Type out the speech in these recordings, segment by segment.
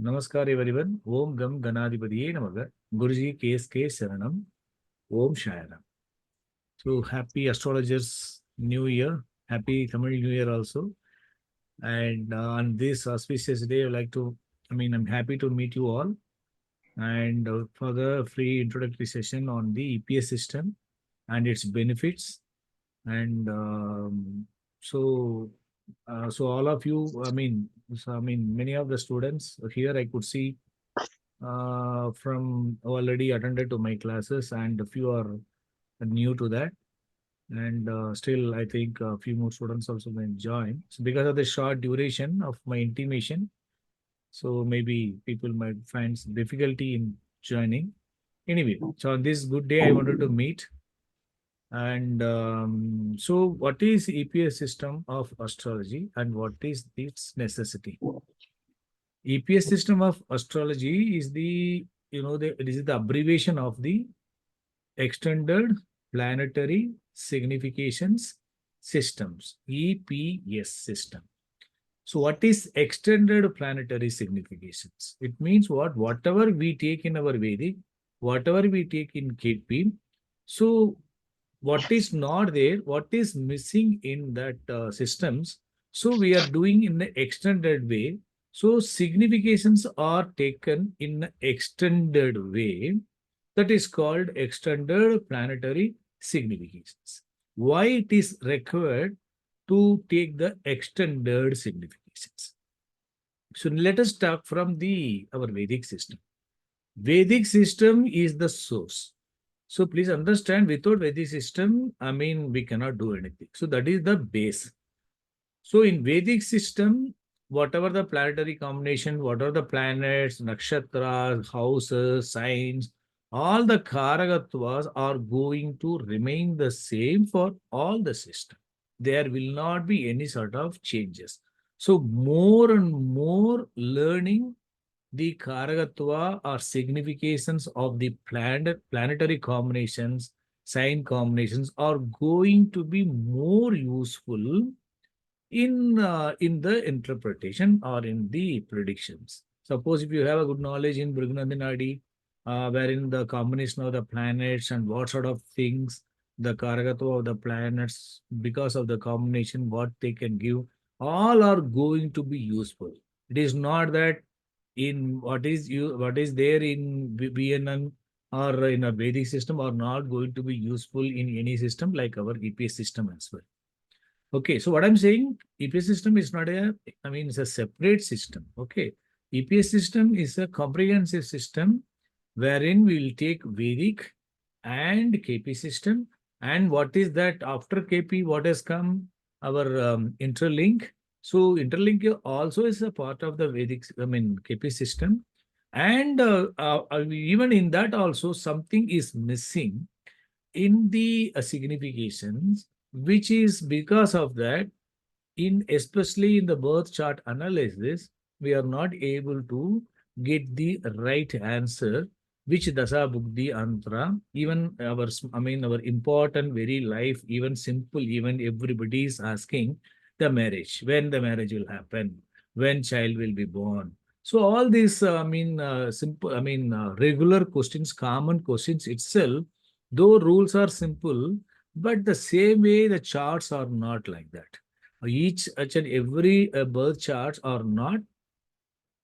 Namaskar everyone. Om Gam Ganadipadiye Namaga. Guruji KSK Saranam. Om Shayanam. So happy astrologers New Year. Happy Tamil New Year also. And on this auspicious day, I'm happy to meet you all. And for the free introductory session on the EPS system and its benefits. And so all of you, many of the students here I could see from already attended to my classes, and a few are new to that. And still, I think a few more students also may join. So because of the short duration of my intimation, so maybe people might find some difficulty in joining. Anyway, so on this good day, I wanted to meet. And so what is EPS system of astrology and what is its necessity? EPS system of astrology is it is the abbreviation of the extended planetary significations systems, EPS system. So what is extended planetary significations? It means whatever we take in our Vedic, whatever we take in KP, so what is not there, what is missing in that systems, so we are doing in the extended way. So significations are taken in an extended way. That is called extended planetary significations. Why it is required to take the extended significations? So let us talk from our Vedic system. Vedic system is the source. So please understand, without Vedic system, we cannot do anything. So that is the base. So in Vedic system, whatever the planetary combination, what are the planets, nakshatras, houses, signs, all the karagatvas are going to remain the same for all the system. There will not be any sort of changes. So more and more learning the karagatva or significations of the planetary combinations, sign combinations are going to be more useful in the interpretation or in the predictions. Suppose if you have a good knowledge in Brignandinadi, wherein the combination of the planets and what sort of things the Karagatva of the planets, because of the combination, what they can give, all are going to be useful. It is not that in what is there in BNN or in a Vedic system are not going to be useful in any system like our EPS system as well. Okay, so what I'm saying, EPS system is not it's a separate system. Okay, EPS system is a comprehensive system wherein we will take Vedic and KP system. And what is that after KP, what has come? Our interlink. So interlink also is a part of the Vedic, KP system. And even in that also something is missing in the significations, which is because of that, especially in the birth chart analysis, we are not able to get the right answer, which dasa bukti antra, even our important very life, even simple, even everybody is asking the marriage, when the marriage will happen, when child will be born. So all these, simple, regular questions, common questions itself, though rules are simple, but the same way the charts are not like that. Each and every birth charts are not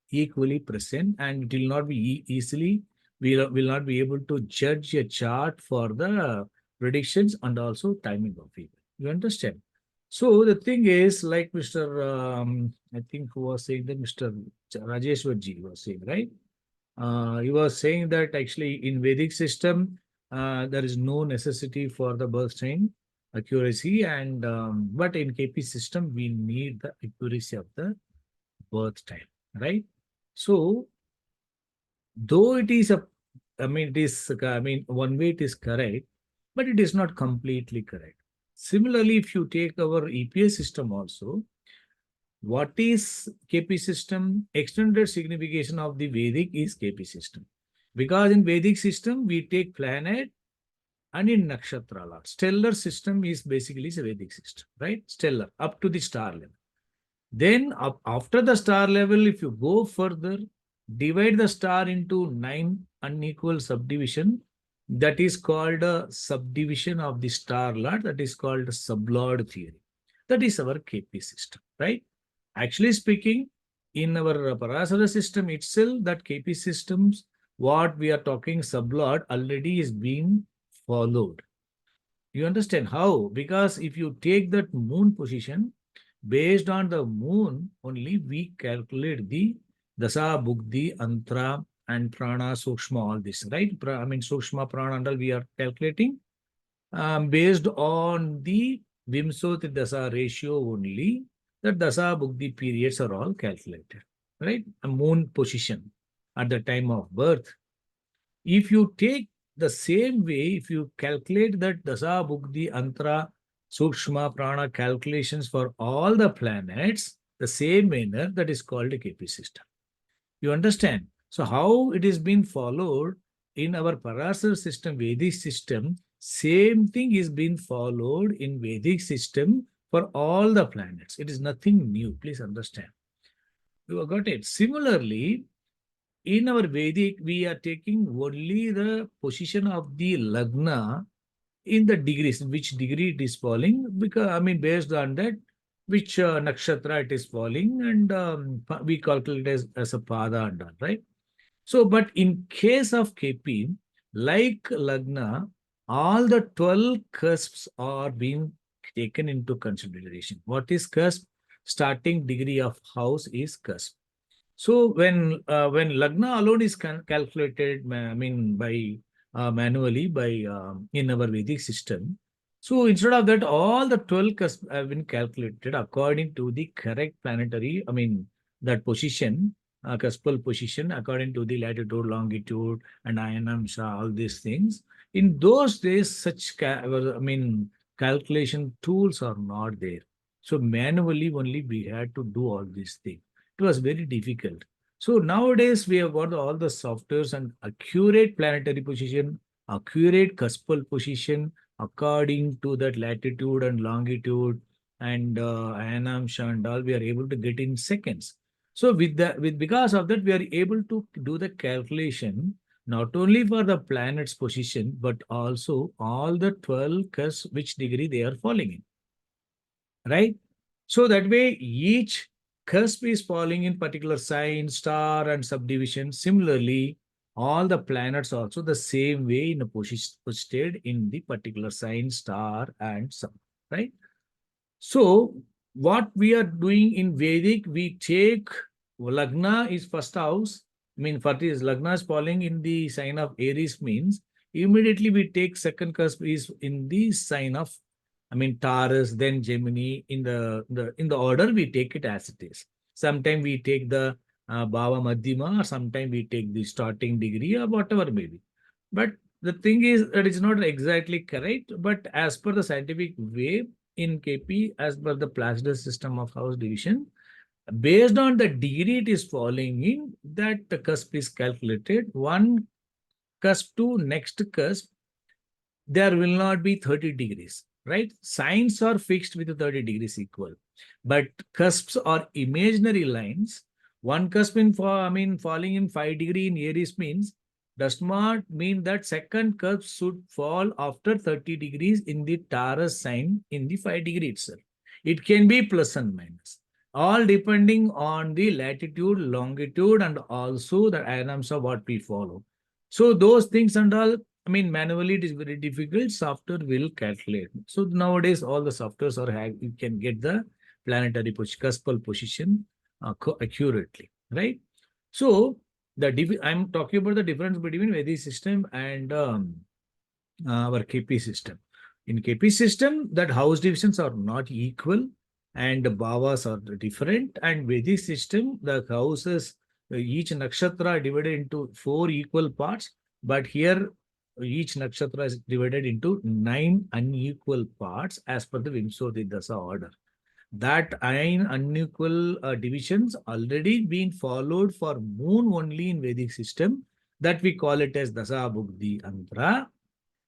equally present, and it will not be easily, we will not be able to judge a chart for the predictions and also timing of people. You understand? So the thing is, like Mr. I think who was saying that, Mr. Rajeshwarji was saying, right? He was saying that actually in Vedic system, there is no necessity for the birth time accuracy, and but in KP system, we need the accuracy of the birth time, right? So, though it is one way it is correct, but it is not completely correct. Similarly, if you take our EPS system also, what is KP system? Extended signification of the Vedic is KP system. Because in Vedic system, we take planet and in nakshatra lot. Stellar system is basically a Vedic system, right? Stellar, up to the star level. Then after the star level, if you go further, divide the star into 9 unequal subdivision. That is called a subdivision of the star lot. That is called sublord theory. That is our KP system, right? Actually speaking, in our Parasara system itself, that KP systems, what we are talking sublord already is being followed. You understand how? Because if you take that moon position, based on the moon only, we calculate the dasa, bugdi, antra, and prana, sukshma, all this, right? I mean, sukshma, prana, and all we are calculating based on the Vimsoti dasa ratio only. The dasa, bugdi periods are all calculated, right? A moon position at the time of birth. If you take the same way, if you calculate that dasa, bugdi, antara, sukshma, prana calculations for all the planets, the same manner, that is called a KP system. You understand? So how it is being followed in our Parasar system, Vedic system, same thing is being followed in Vedic system for all the planets. It is nothing new. Please understand. You have got it. Similarly, in our Vedic, we are taking only the position of the Lagna in the degrees, which degree it is falling, because I mean, based on that, which nakshatra it is falling, and we calculate as a pada and all, right? So, but in case of KP, like Lagna, all the 12 cusps are being taken into consideration. What is cusp? Starting degree of house is cusp. So when Lagna alone is calculated, I mean by manually by in our Vedic system. So instead of that, all the 12 have been calculated according to the correct planetary, I mean that position, cuspal position according to the latitude, longitude, and Ayanamsha, all these things. In those days, such I mean calculation tools are not there. So manually only we had to do all these things. It was very difficult. So nowadays we have got all the softwares and accurate planetary position, accurate cuspal position according to that latitude and longitude and Ayanamsha and all we are able to get in seconds. So with because of that we are able to do the calculation not only for the planet's position but also all the 12 cusps which degree they are falling in, right? So that way, each cusp is falling in particular sign, star, and subdivision. Similarly, all the planets also the same way in a position posted in the particular sign, star, and sub, right? So what we are doing in Vedic, we take Lagna is first house. I mean, for this Lagna is falling in the sign of Aries means immediately we take second cusp is in the sign of, I mean, Taurus, then Gemini. In the order we take it as it is. Sometimes we take the Bhava Madhyama, or sometimes we take the starting degree or whatever maybe. But the thing is that it's not exactly correct. But as per the scientific way, in KP, as per the Placidus system of house division, based on the degree it is falling in, that the cusp is calculated. One cusp to next cusp, there will not be 30 degrees, right? Signs are fixed with 30 degrees equal. But cusps are imaginary lines. One cusp in, I mean, falling in 5 degree in Aries means does not mean that second cusp should fall after 30 degrees in the Taurus sign in the 5 degree itself. It can be plus and minus, all depending on the latitude, longitude, and also the items of what we follow. So those things and all, I mean, manually it is very difficult. Software will calculate. So nowadays, all the softwares are you can get the planetary cuspal position accurately, right? So I'm talking about the difference between Vedic system and our KP system. In KP system, that house divisions are not equal and the bhavas are different. And Vedic system, the houses, each nakshatra divided into 4 equal parts. But here, each nakshatra is divided into 9 unequal parts as per the Vimsoti Dasa order. That 9 unequal divisions already been followed for moon only in Vedic system, that we call it as Dasa Bugdi Antra,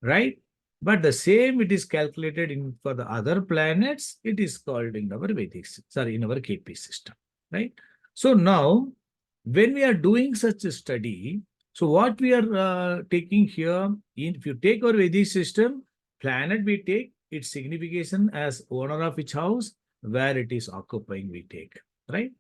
right? But the same it is calculated in for the other planets, it is called in our in our KP system, right? So now, when we are doing such a study, so what we are taking here, if you take our Vedic system, planet we take its signification as owner of which house, where it is occupying we take, right?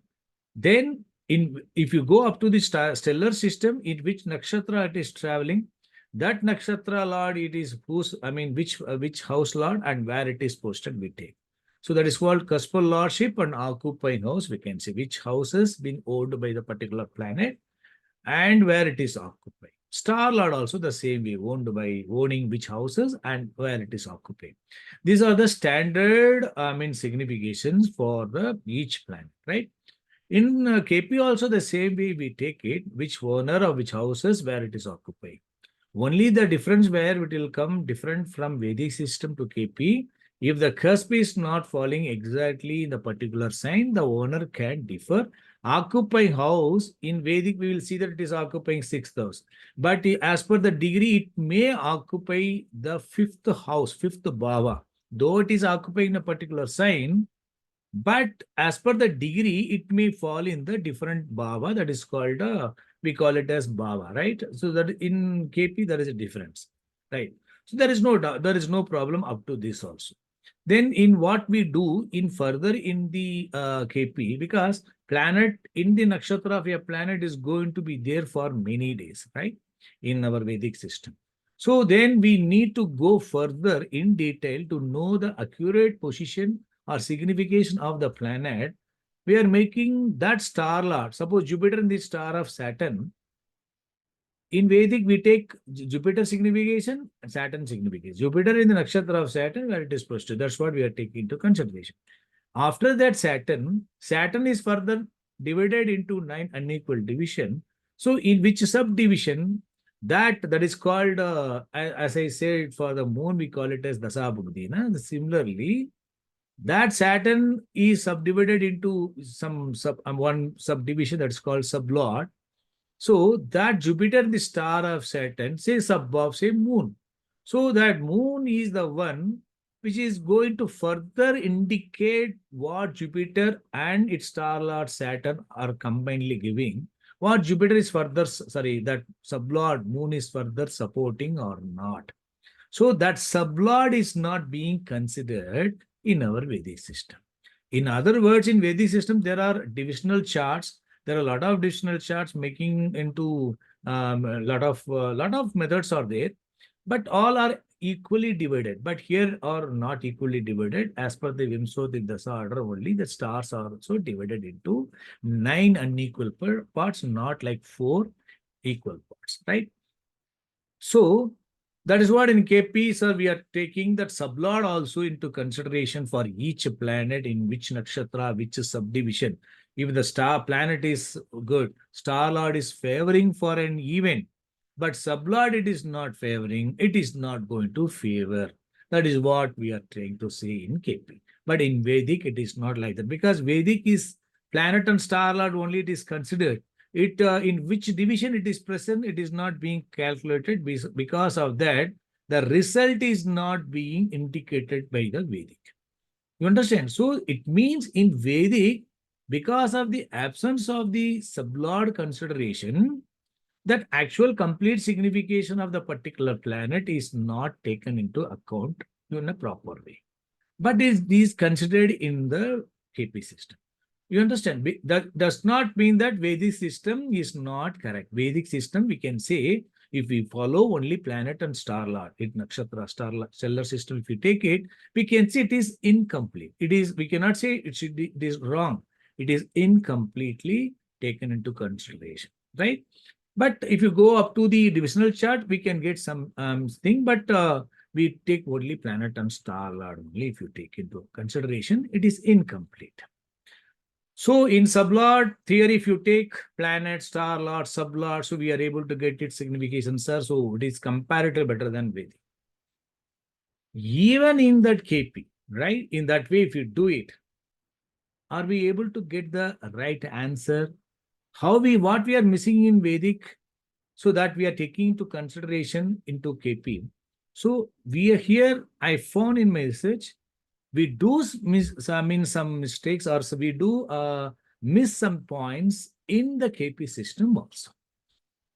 Then, if you go up to the stellar system, in which nakshatra it is traveling, that nakshatra lord it is whose which house lord and where it is posted we take. So that is called cuspal lordship and occupying house. We can say which house has been owned by the particular planet and where it is occupied. Star Lord also the same way, owned by owning which houses and where it is occupied. These are the standard significations for the each planet, right? In KP also the same way we take it, which owner of which houses where it is occupied. Only the difference where it will come different from Vedic system to KP. If the cusp is not falling exactly in the particular sign, the owner can differ. Occupying house, in Vedic, we will see that it is occupying sixth house. But as per the degree, it may occupy the fifth house, fifth bhava. Though it is occupying a particular sign, but as per the degree, it may fall in the different bhava that is called, we call it as bhava, right? So that in KP, there is a difference, right? So there is no problem up to this also. Then in what we do in further in the KP, because planet in the nakshatra of a planet is going to be there for many days, right? In our Vedic system. So then we need to go further in detail to know the accurate position or signification of the planet. We are making that star lord. Suppose Jupiter in the star of Saturn. In Vedic, we take Jupiter signification and Saturn signification. Jupiter in the nakshatra of Saturn, where it is posted. That's what we are taking into consideration. After that, Saturn is further divided into 9 unequal division. So, in which subdivision that is called, as I said, for the moon, we call it as Dasa Buddhi. Similarly, that Saturn is subdivided into one subdivision that's called sublord. So that Jupiter, the star of Saturn, say above, say moon. So that moon is the one which is going to further indicate what Jupiter and its star lord Saturn are combinedly giving. What Jupiter is further, that sublord moon is further supporting or not. So that sublord is not being considered in our Vedic system. In other words, in Vedic system, there are divisional charts. There are a lot of divisional charts making into a lot of methods are there, but all are equally divided. But here are not equally divided. As per the Vimsoti Dasa order only, the stars are also divided into 9 unequal parts, not like 4 equal parts, right? So that is what in KP, sir, we are taking that sublord also into consideration for each planet in which nakshatra, which subdivision. If the star planet is good, star lord is favoring for an event, but sublord it is not favoring, it is not going to favor. That is what we are trying to say in KP. But in Vedic, it is not like that because Vedic is planet and star lord only it is considered. It in which division it is present, it is not being calculated. Because of that, the result is not being indicated by the Vedic. You understand? So it means in Vedic, because of the absence of the sublord consideration, that actual complete signification of the particular planet is not taken into account in a proper way. But is considered in the KP system. You understand? That does not mean that Vedic system is not correct. Vedic system, we can say, if we follow only planet and star lord, it nakshatra, stellar system, if we take it, we can say it is incomplete. We cannot say it is wrong. It is incompletely taken into consideration, right? But if you go up to the divisional chart, we can get some thing, but we take only planet and star lord only. If you take into consideration, it is incomplete. So in sublord theory, if you take planet, star, lord, sublord, so we are able to get its signification, sir. So it is comparatively better than Vedic. Even in that KP, right? In that way, if you do it, are we able to get the right answer? What we are missing in Vedic, so that we are taking into consideration into KP. So we are here. I found in my research we do some mistakes, or so we do miss some points in the KP system also.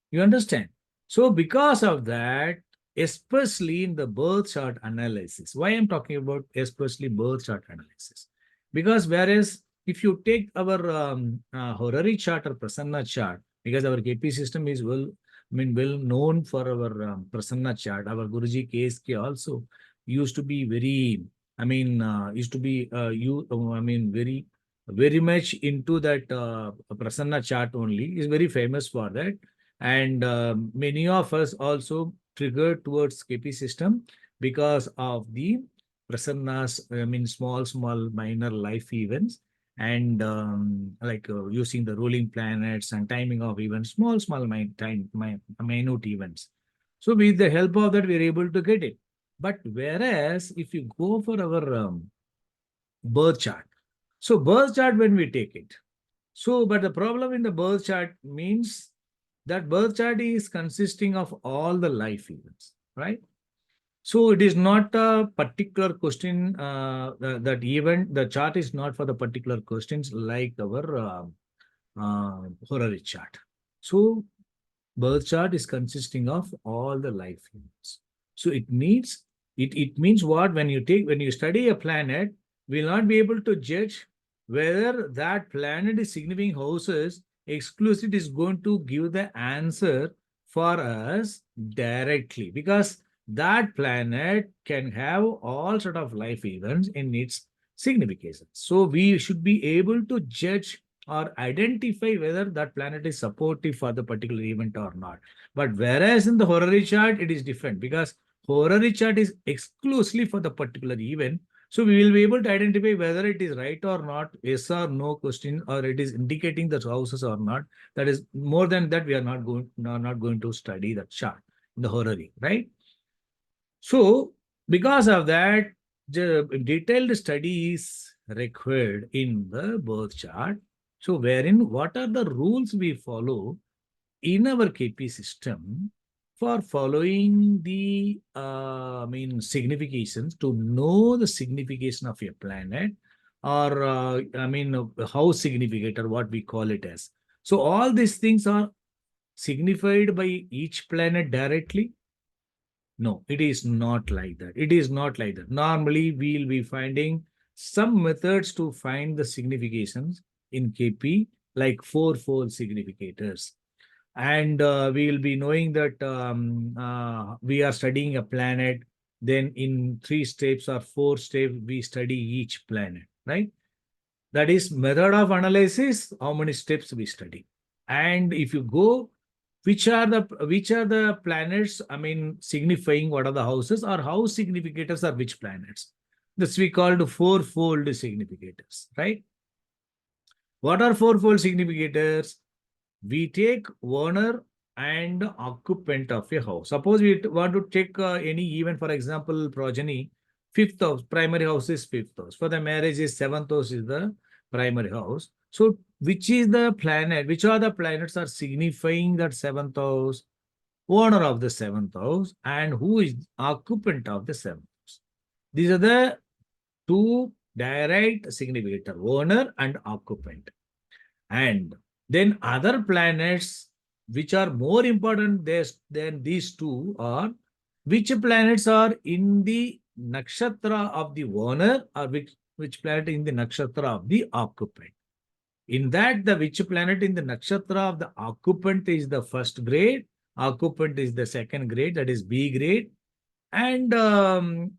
You understand? So because of that, especially in the birth chart analysis, why I'm talking about especially birth chart analysis? Because whereas if you take our horary chart or prasanna chart, because our KP system is well known for our prasanna chart, our Guruji KSK also used to be very, used to be very much into that prasanna chart only. Is very famous for that, and many of us also triggered towards KP system because of the prasannas, small minor life events, and using the ruling planets and timing of events, small minute events. So with the help of that, we're able to get it. But whereas if you go for our birth chart, so birth chart when we take it, so, but the problem in the birth chart means that birth chart is consisting of all the life events, right? So it is not a particular question, that event, the chart is not for the particular questions like our horary chart. So birth chart is consisting of all the life events. So it means what? When you study a planet, we'll not be able to judge whether that planet is signifying houses exclusively. Is going to give the answer for us directly, because that planet can have all sort of life events in its signification. So we should be able to judge or identify whether that planet is supportive for the particular event or not. But whereas in the horary chart, it is different, because horary chart is exclusively for the particular event. So we will be able to identify whether it is right or not, yes or no question, or it is indicating the houses or not. That is more than that, we are not going to study that chart in the horary, right? So because of that, the detailed study is required in the birth chart. So wherein what are the rules we follow in our KP system for following the significations, to know the signification of a planet, or how significant, or what we call it as. So all these things are signified by each planet directly. No, it is not like that. It is not like that. Normally, we'll be finding some methods to find the significations in KP, like fourfold significators. And we will be knowing that we are studying a planet, then in 3 steps or 4 steps, we study each planet, right? That is method of analysis, how many steps we study. And if you go, which are the planets, signifying what are the houses, or house significators are which planets. This we called fourfold significators, right? What are fourfold significators? We take owner and occupant of a house. Suppose we want to take any event, for example, progeny, fifth house, primary house is fifth house. For the marriage is seventh house is the primary house. So which is the planet, which are the planets are signifying that seventh house, owner of the seventh house, and who is occupant of the seventh house. These are the two direct significator, owner and occupant. And then other planets which are more important than these two are which planets are in the nakshatra of the owner, or which planet in the nakshatra of the occupant. In that, the which planet in the nakshatra of the occupant is the first grade, occupant is the second grade, that is B grade, and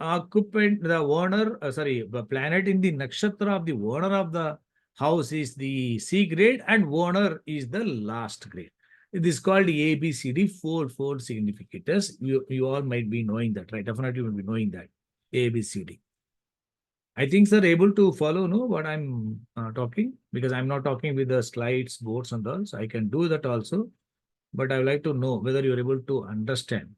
occupant, the owner, the planet in the nakshatra of the owner of the house is the C grade, and owner is the last grade. It is called ABCD, four significators. You all might be knowing that, right? Definitely will be knowing that. ABCD. I think sir able to follow, no, what I'm talking, because I'm not talking with the slides, boards and all. So I can do that also, but I would like to know whether you're able to understand.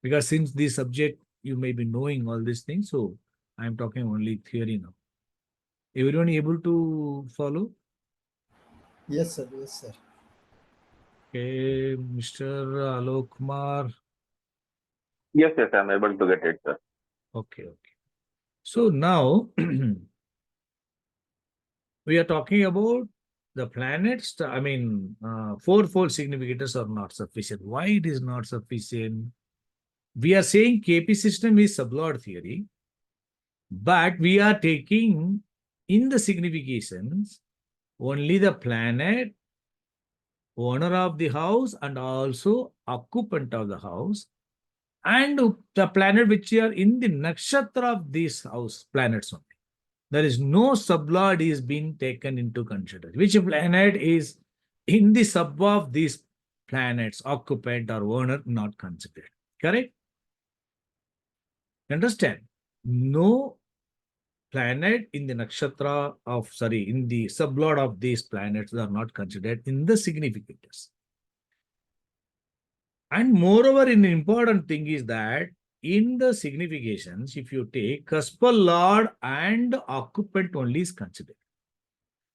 Because since this subject, you may be knowing all these things, so I'm talking only theory now. Everyone able to follow? Yes, sir. Yes, sir. Okay, Mr. Alok Kumar. Yes, yes, I'm able to get it, sir. Okay, okay. So now we are talking about the planets. I mean, fourfold significators are not sufficient. Why it is not sufficient? We are saying KP system is sublord theory, but we are taking in the significations only the planet, owner of the house, and also occupant of the house, and the planet which are in the nakshatra of this house, planets only. There is no sublord is being taken into consideration. Which planet is in the sub of these planets, occupant or owner, not considered. Correct? Understand? No planet in the nakshatra of, sorry, in the sublord of these planets are not considered in the significators. And moreover, an important thing is that in the significations, if you take cuspal lord and occupant only is considered.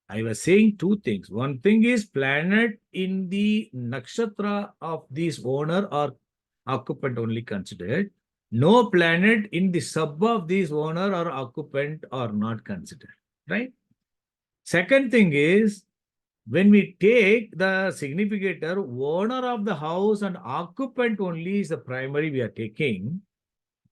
I was saying two things. One thing is planet in the nakshatra of this owner or occupant only considered. No planet in the sub of this owner or occupant are not considered. Right? Second thing is when we take the significator, owner of the house and occupant only is the primary we are taking,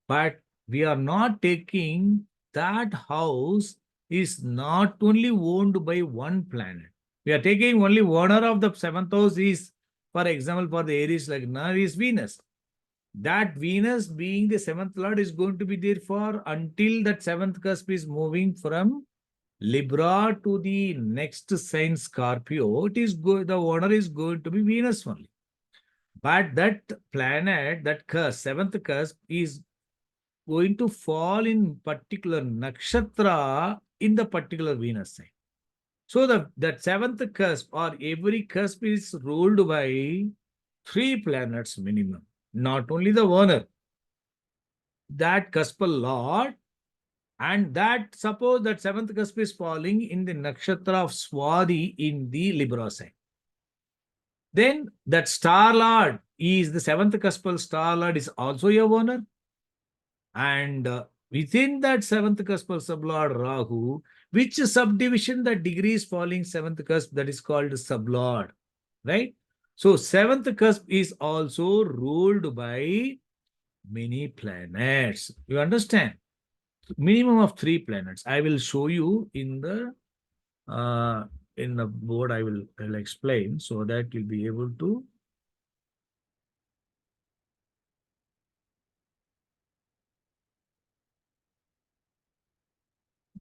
but we are not taking that house is not only owned by one planet. We are taking only owner of the seventh house is, for example, for the Aries Lagna is Venus. That Venus being the seventh lord is going to be there for until that seventh cusp is moving from Libra to the next sign Scorpio. It is good. The owner is going to be Venus only. But that planet, that cusp, seventh cusp, is going to fall in particular nakshatra in the particular Venus sign. So that seventh cusp or every cusp is ruled by three planets minimum. Not only the owner, that cuspal lord, and that suppose that seventh cusp is falling in the nakshatra of Swadi in the Libra sign. Then that star lord is the seventh cuspal star lord is also a owner. And within that seventh cuspal sublord Rahu, which subdivision the degree is falling seventh cusp, that is called sublord, right? So seventh cusp is also ruled by many planets. You understand? Minimum of three planets. I will show you uh, in the board. I'll explain so that you'll be able to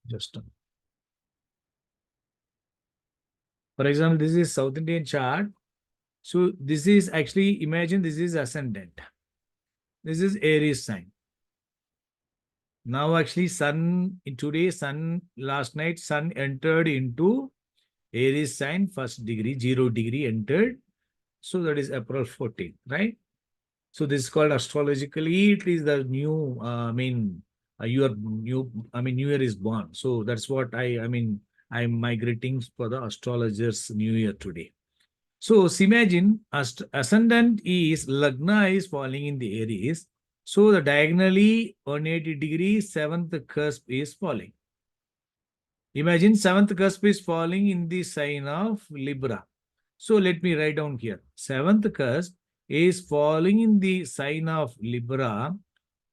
just. For example, this is South Indian chart. So this is actually, imagine this is ascendant. This is Aries sign. Now actually sun, today sun, last night sun entered into Aries sign, first degree, 0 degree entered. So that is April 14th, right? So this is called astrologically, it is the new, your new, New Year is born. So that's what I'm migrating for the astrologers New Year today. So imagine ascendant is Lagna is falling in the Aries. So the diagonally 180 degrees, seventh cusp is falling. Imagine seventh cusp is falling in the sign of Libra. So let me write down here. Seventh cusp is falling in the sign of Libra,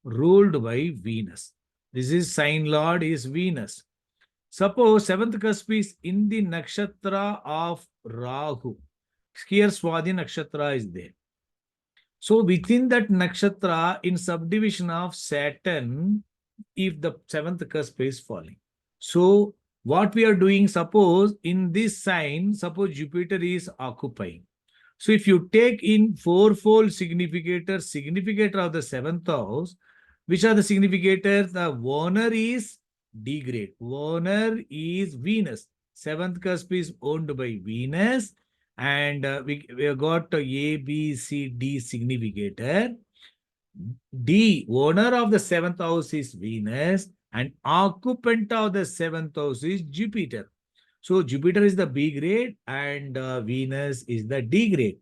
ruled by Venus. This is sign lord is Venus. Suppose seventh cusp is in the nakshatra of Rahu. Here Swadhi nakshatra is there. So within that nakshatra, in subdivision of Saturn, if the seventh cusp is falling. So what we are doing, suppose in this sign, suppose Jupiter is occupying. So if you take in fourfold significator of the seventh house, which are the significators? The owner is D grade. Owner is Venus. Seventh cusp is owned by Venus. And we have got A, B, C, D significator. D, owner of the seventh house is Venus, and occupant of the seventh house is Jupiter. So Jupiter is the B grade and Venus is the D grade.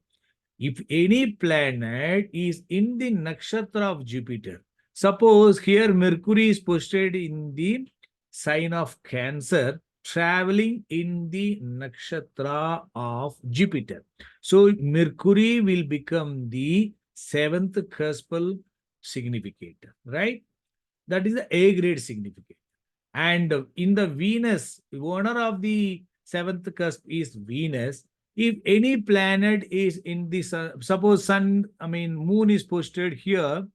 If any planet is in the nakshatra of Jupiter, suppose here Mercury is posted in the sign of Cancer, traveling in the nakshatra of Jupiter. So Mercury will become the seventh cuspal significator, right? That is the A grade significator. And in the Venus, the owner of the seventh cusp is Venus. If any planet is in the sun, suppose sun, moon is posted here,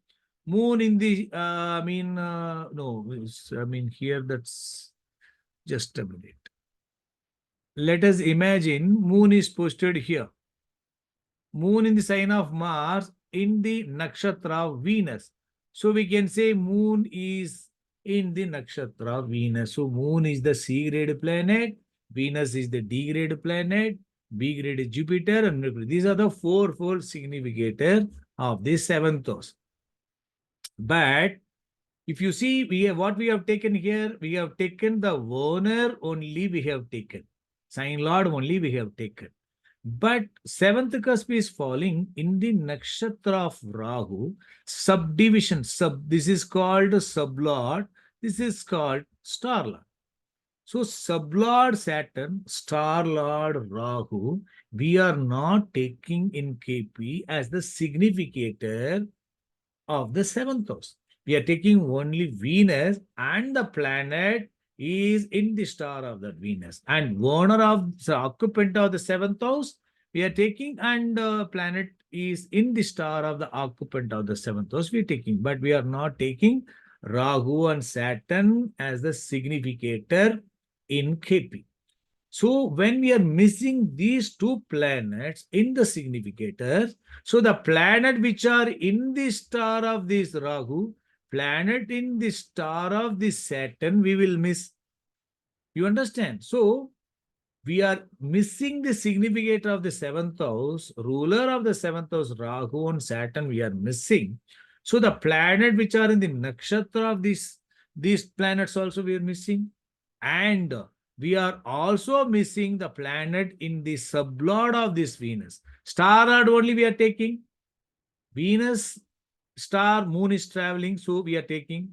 moon in the, no, here that's just a minute. Let us imagine moon is posted here. Moon in the sign of Mars in the nakshatra of Venus. So we can say moon is in the nakshatra of Venus. So moon is the C grade planet, Venus is the D grade planet, B grade is Jupiter, and Mercury. These are the fourfold significator of the seventh house. But if you see, what we have taken here, we have taken the owner only we have taken. Sign Lord only we have taken. But seventh cusp is falling in the nakshatra of Rahu, subdivision. This is called sublord. This is called star lord. So sublord Saturn, star lord Rahu, we are not taking in KP as the significator of the seventh house. We are taking only Venus, and the planet is in the star of that Venus. And owner of the occupant of the seventh house, we are taking, and planet is in the star of the occupant of the seventh house. We are taking, but we are not taking Rahu and Saturn as the significator in KP. So when we are missing these two planets in the significators, so the planet which are in the star of this Rahu, planet in the star of this Saturn, we will miss. You understand? So we are missing the significator of the seventh house, ruler of the seventh house, Rahu and Saturn, we are missing. So the planet which are in the nakshatra of these planets also we are missing. And we are also missing the planet in the sublord of this Venus. Star lord only we are taking. Venus, star, moon is traveling, so we are taking.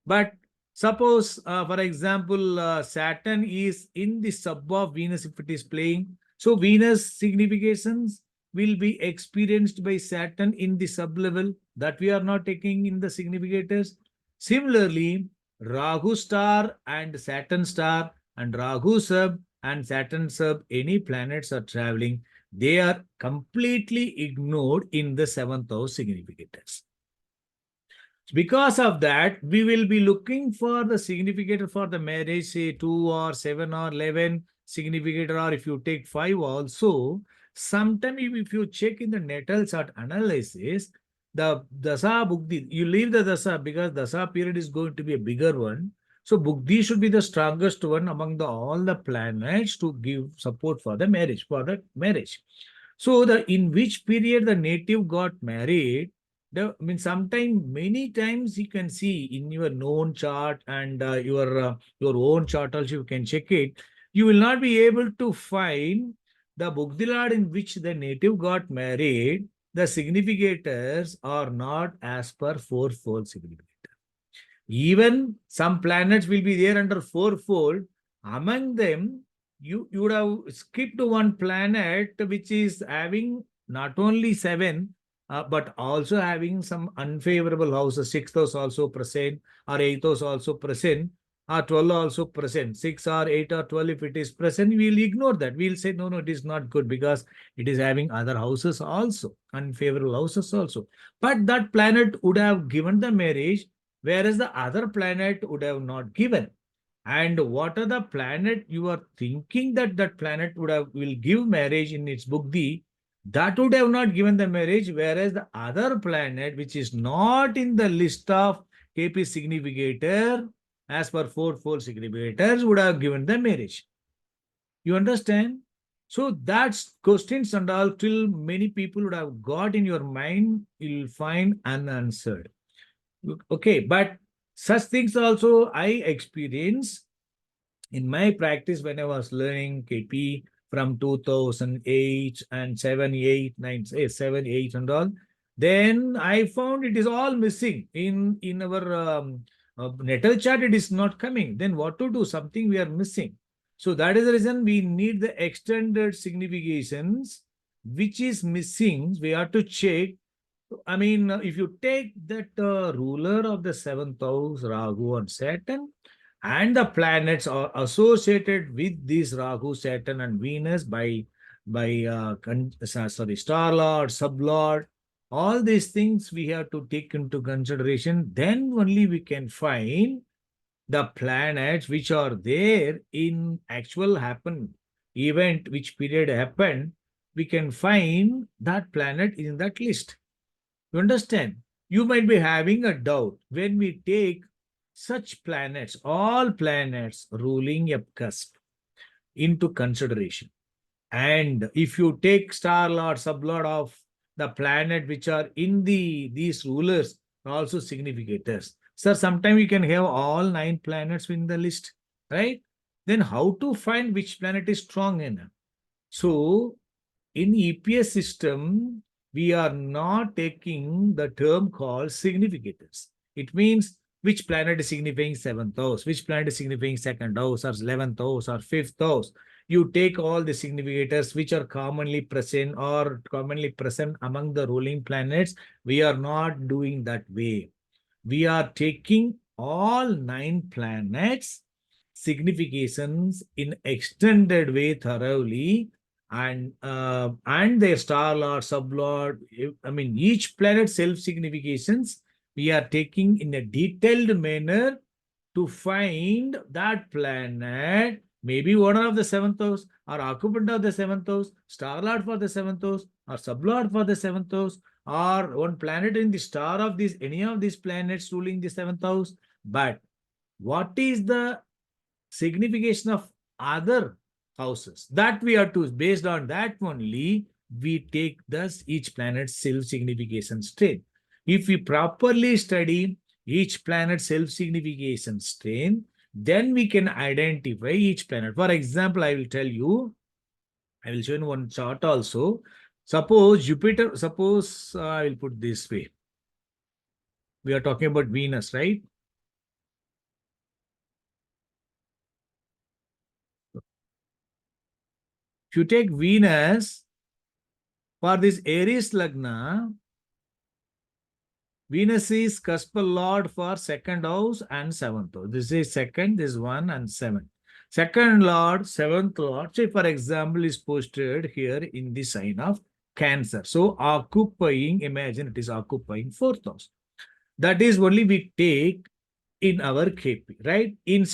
But suppose, for example, Saturn is in the sub of Venus if it is playing. So Venus significations will be experienced by Saturn in the sub level that we are not taking in the significators. Similarly, Rahu star and Saturn star and Rahu sub and Saturn sub, any planets are traveling, they are completely ignored in the seventh house significators. Because of that, we will be looking for the significator for the marriage, say 2 or 7 or 11 significator, or if you take 5 also. Sometimes if you check in the natal chart analysis, the Dasa Bukti, you leave the Dasa because Dasa period is going to be a bigger one. So Bukti should be the strongest one among all the planets to give support for the marriage, So in which period the native got married, sometimes, many times you can see in your known chart and your own chart also you can check it. You will not be able to find the Bugdilad in which the native got married. The significators are not as per fourfold significator. Even some planets will be there under fourfold. Among them, you would have skipped one planet which is having not only 7, but also having some unfavorable houses. 6th house also present, or 8th house also present, or 12 also present. 6 or 8 or 12, if it is present, we will ignore that. We will say, no, it is not good because it is having other houses also, unfavorable houses also. But that planet would have given the marriage, whereas the other planet would have not given. And what are the planet you are thinking that planet will give marriage in its Bukti, that would have not given the marriage, whereas the other planet, which is not in the list of KP significator, as per fourfold significators, would have given the marriage. You understand? So that's questions and all till many people would have got in your mind, you'll find unanswered. Okay, but such things also I experience in my practice when I was learning KP from 2008 and 7, 8, 9, 7, 8 and all. Then I found it is all missing in our natal chart. It is not coming. Then what to do? Something we are missing. So that is the reason we need the extended significations, which is missing. We have to check. I mean, if you take that ruler of the seventh house, Rahu and Saturn, and the planets are associated with these Rahu, Saturn, and Venus by star lord, sub lord, all these things we have to take into consideration. Then only we can find the planets which are there in actual happen event, which period happened. We can find that planet in that list. You understand? You might be having a doubt when we take such planets, all planets ruling a cusp into consideration. And if you take star lord, sub lord of the planet which are in these rulers, also significators. Sir, sometimes you can have all 9 planets in the list, right? Then how to find which planet is strong enough? So in EPS system, we are not taking the term called significators. It means which planet is signifying 7th house, which planet is signifying 2nd house, or 11th house, or 5th house. You take all the significators which are commonly present among the ruling planets. We are not doing that way. We are taking all 9 planets significations in extended way thoroughly, and their star lord, sub lord, I mean each planet self significations we are taking in a detailed manner to find that planet, maybe owner of the 7th house, or occupant of the 7th house, star lord for the 7th house, or sub lord for the 7th house, or one planet in the star of this, any of these planets ruling the 7th house. But what is the signification of other houses? That we are to, based on that only, we take thus each planet's self-signification strain. If we properly study each planet's self-signification strain, then we can identify each planet. For example, I will tell you, I will show you one chart also. Suppose Jupiter, I will put this way. We are talking about Venus, right? If you take Venus for this Aries Lagna, Venus is cuspal lord for 2nd house and 7th house. This is 2nd, this is 1 and 7. 2nd lord, 7th lord, say for example, is posted here in the sign of Cancer. So occupying, imagine it is occupying 4th house. That is only we take in our KP, right? In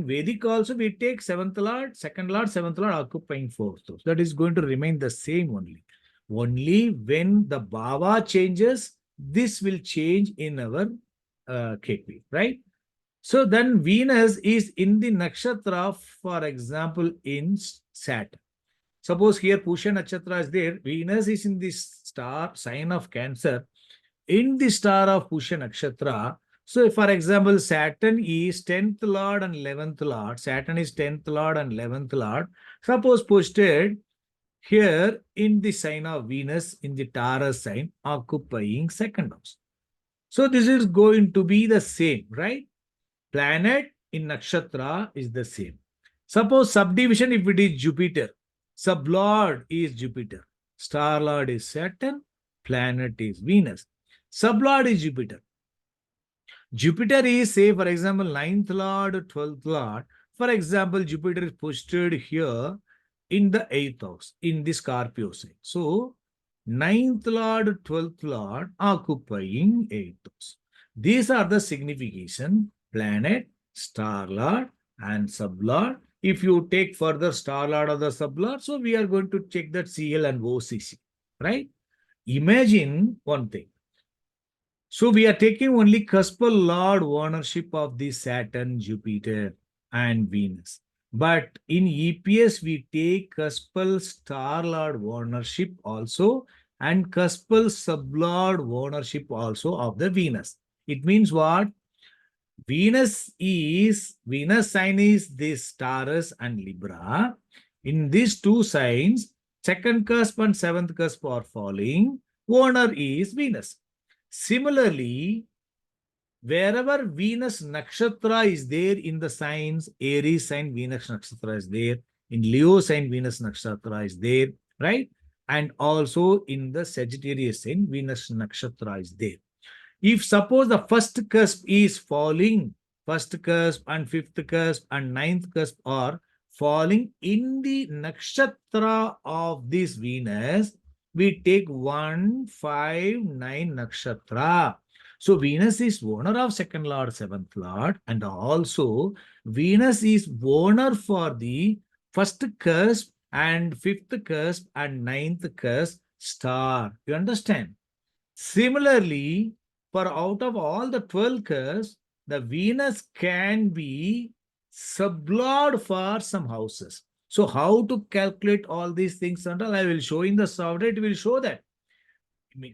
Vedic also we take 7th lord, 2nd lord, 7th lord occupying 4th house. That is going to remain the same only. Only when the bhava changes, this will change in our KP, right? So then Venus is in the nakshatra, for example, in Saturn. Suppose here Pusha Nakshatra is there, Venus is in this star sign of Cancer, in the star of Pusha Nakshatra. So, for example, Saturn is 10th Lord and 11th Lord. Saturn is 10th Lord and 11th Lord. Suppose posted here in the sign of Venus in the Taurus sign, occupying 2nd house. So, this is going to be the same, right? Planet in Nakshatra is the same. Suppose subdivision, if it is Jupiter, sublord is Jupiter, star lord is Saturn, planet is Venus. Sublord is Jupiter. Jupiter is, say, for example, 9th lord, 12th lord. For example, Jupiter is posted here in the 8th house, in the Scorpio sign. So, 9th lord, 12th lord occupying 8th house. These are the signification: planet, star lord, and sublord. If you take further star lord or the sublord, so we are going to check that CL and OCC, right? Imagine one thing. So we are taking only cuspal lord ownership of the Saturn, Jupiter, and Venus. But in EPS, we take cuspal star lord ownership also and cuspal sublord ownership also of the Venus. It means what? Venus sign is this Taurus and Libra. In these two signs, second cusp and seventh cusp are falling. Owner is Venus. Similarly, wherever Venus nakshatra is there in the signs, Aries sign Venus nakshatra is there, in Leo sign Venus nakshatra is there, right? And also in the Sagittarius sign Venus nakshatra is there. If suppose the first cusp is falling, first cusp and fifth cusp and ninth cusp are falling in the nakshatra of this Venus, we take 1, 5, 9 nakshatra. So Venus is owner of second lord, seventh lord, and also Venus is owner for the first cusp and fifth cusp and ninth cusp star. You understand? Similarly, for out of all the 12 curves, the Venus can be sublord for some houses. So how to calculate all these things and all, I will show in the software, it will show that.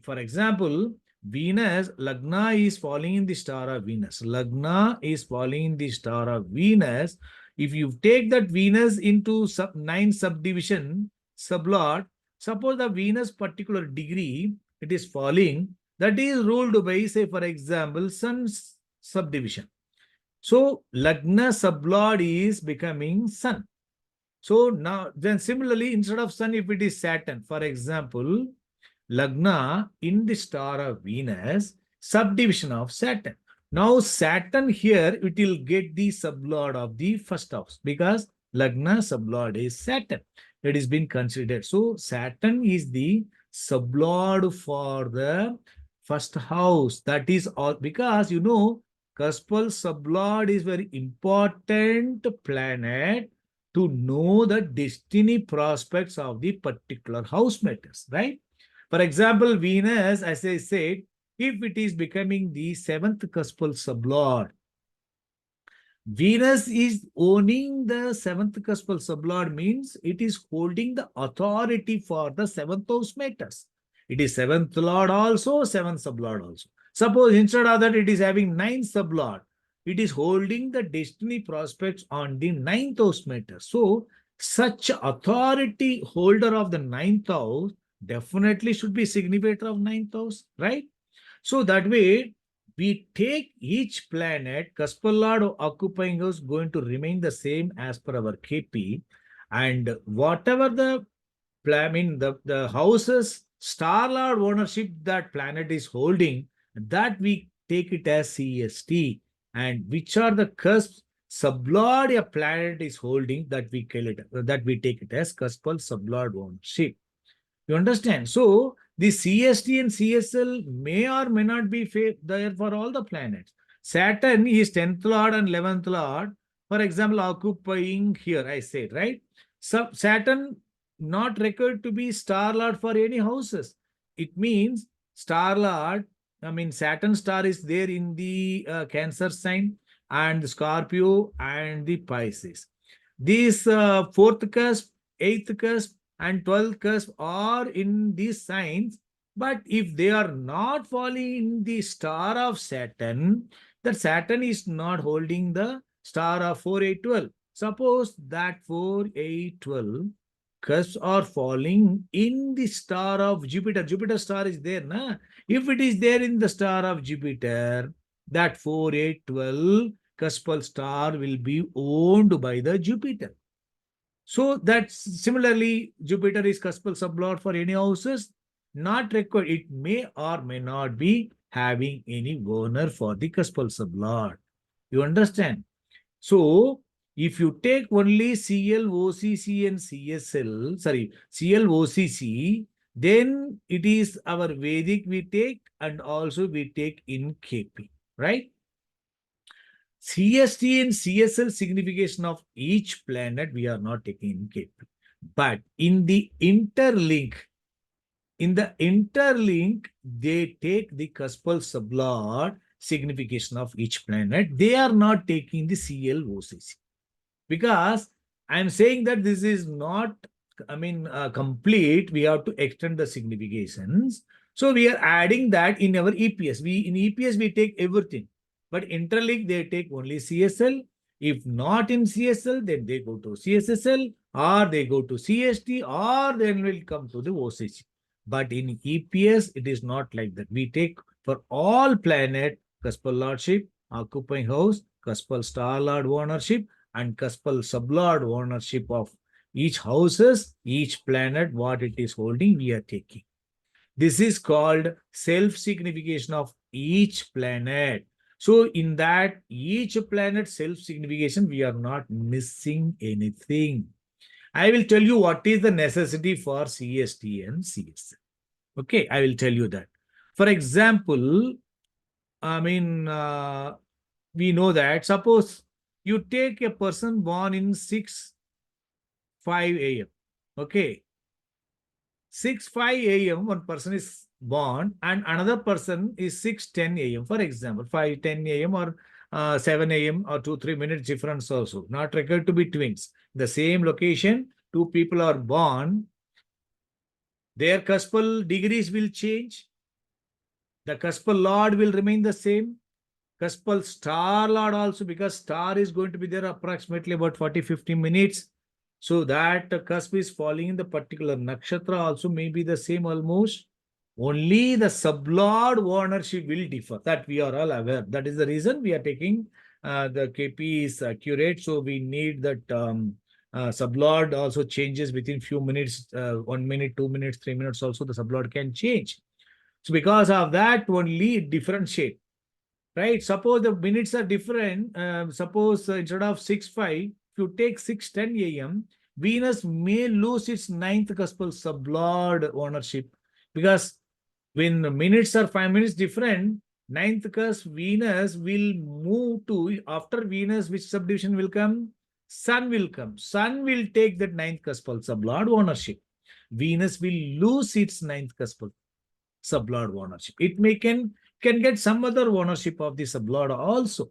For example, Venus, Lagna is falling in the star of Venus. Lagna is falling in the star of Venus. If you take that Venus into 9 subdivision, sublord, suppose the Venus particular degree, it is falling, that is ruled by, say, for example, Sun's subdivision. So, Lagna sublord is becoming Sun. So, now, then similarly, instead of Sun, if it is Saturn, for example, Lagna in the star of Venus, subdivision of Saturn. Now Saturn here, it will get the sublord of the first house because Lagna sublord is Saturn. It is been considered. So Saturn is the sublord for the first house. That is all because you know, cuspal sublord is very important planet to know the destiny prospects of the particular house matters, right? For example, Venus, as I said, if it is becoming the seventh cuspal sublord, Venus is owning the seventh cuspal sublord means it is holding the authority for the seventh house matters. It is seventh lord also, seventh sublord also. Suppose instead of that, it is having ninth sublord. It is holding the destiny prospects on the ninth house matters. So, such authority holder of the ninth house definitely should be significator of ninth house, right? So that way, we take each planet, cuspal lord occupying house going to remain the same as per our KP, and whatever the the houses star lord ownership that planet is holding, that we take it as CST, and which are the cusps sublord a planet is holding, that we call it, that we take it as cuspal sublord ownership. You understand? So the CST and CSL may or may not be there for all the planets. Saturn is 10th lord and 11th lord, for example, occupying here, I said, right? So Saturn not required to be star lord for any houses. It means star lord, I mean, Saturn star is there in the Cancer sign and the Scorpio and the Pisces. These fourth cusp, eighth cusp, and 12th cusp are in these signs, but if they are not falling in the star of Saturn, that Saturn is not holding the star of 4, 8, 12. Suppose that 4, 8, 12 cusps are falling in the star of Jupiter. Jupiter star is there, na? If it is there in the star of Jupiter, that 4, 8, 12 cuspal star will be owned by the Jupiter. So that's similarly, Jupiter is cuspal sublord for any houses, not required. It may or may not be having any owner for the cuspal sublord. You understand? So if you take only CLOCC and CSL, sorry, CLOCC, then it is our Vedic we take and also we take in KP, right? CST and CSL signification of each planet we are not taking in KP. But in the interlink, they take the cuspal sublord signification of each planet. They are not taking the CLOCC. Because I'm saying that this is not, complete. We have to extend the significations. So we are adding that in our EPS. In EPS, we take everything. But interlink, they take only CSL. If not in CSL, then they go to CSSL or they go to CST or then will come to the OCC. But in EPS, it is not like that. We take for all planet, cuspal lordship, occupying house, cuspal star lord ownership, and cuspal sublord ownership of each houses, each planet, what it is holding, we are taking. This is called self-signification of each planet. So in that, each planet self-signification, we are not missing anything. I will tell you what is the necessity for CST and CSL. Okay, I will tell you that. For example, we know that suppose you take a person born in 6:05 a.m. Okay, 6:05 a.m. one person is born and another person is 6:10 a.m. For example, 5:10 a.m. or 7 a.m. or 2-3 minutes difference also. Not required to be twins. The same location, two people are born. Their cuspal degrees will change. The cuspal lord will remain the same. Cuspal star lord also, because star is going to be there approximately about 40-50 minutes. So that cusp is falling in the particular nakshatra also may be the same almost. Only the sublord ownership will differ. That we are all aware. That is the reason we are taking the KP is accurate. So we need that sublord also changes within few minutes, 1 minute, 2 minutes, 3 minutes also the sublord can change. So because of that only differentiate. Right? Suppose the minutes are different. Suppose instead of 6:05, if you take 6:10 a.m., Venus may lose its ninth cuspal sublord ownership because when the minutes are 5 minutes different, ninth cusp Venus will move to after Venus, which subdivision will come? Sun will come. Sun will take that ninth cuspal sublord ownership. Venus will lose its ninth cuspal sublord ownership. It may can get some other ownership of the sublord also,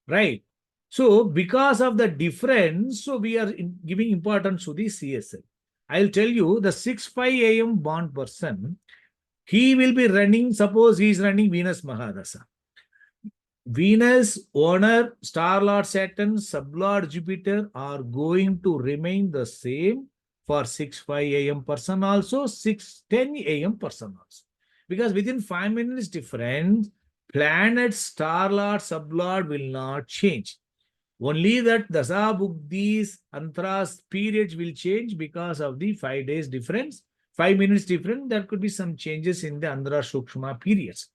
right? So because of the difference, so we are giving importance to the CSL. I'll tell you the 6:05 a.m. born person, he will be running, suppose he is running Venus Mahadasa. Venus, owner, star lord Saturn, sublord Jupiter are going to remain the same for 6:05 a.m. person also, 6:10 a.m. person also. Because within 5 minutes difference, planet, star lord, sublord will not change. Only that Dasa Buddhis, Antras periods will change because of the 5 days difference. 5 minutes difference, there could be some changes in the Andhra Shukshma periods.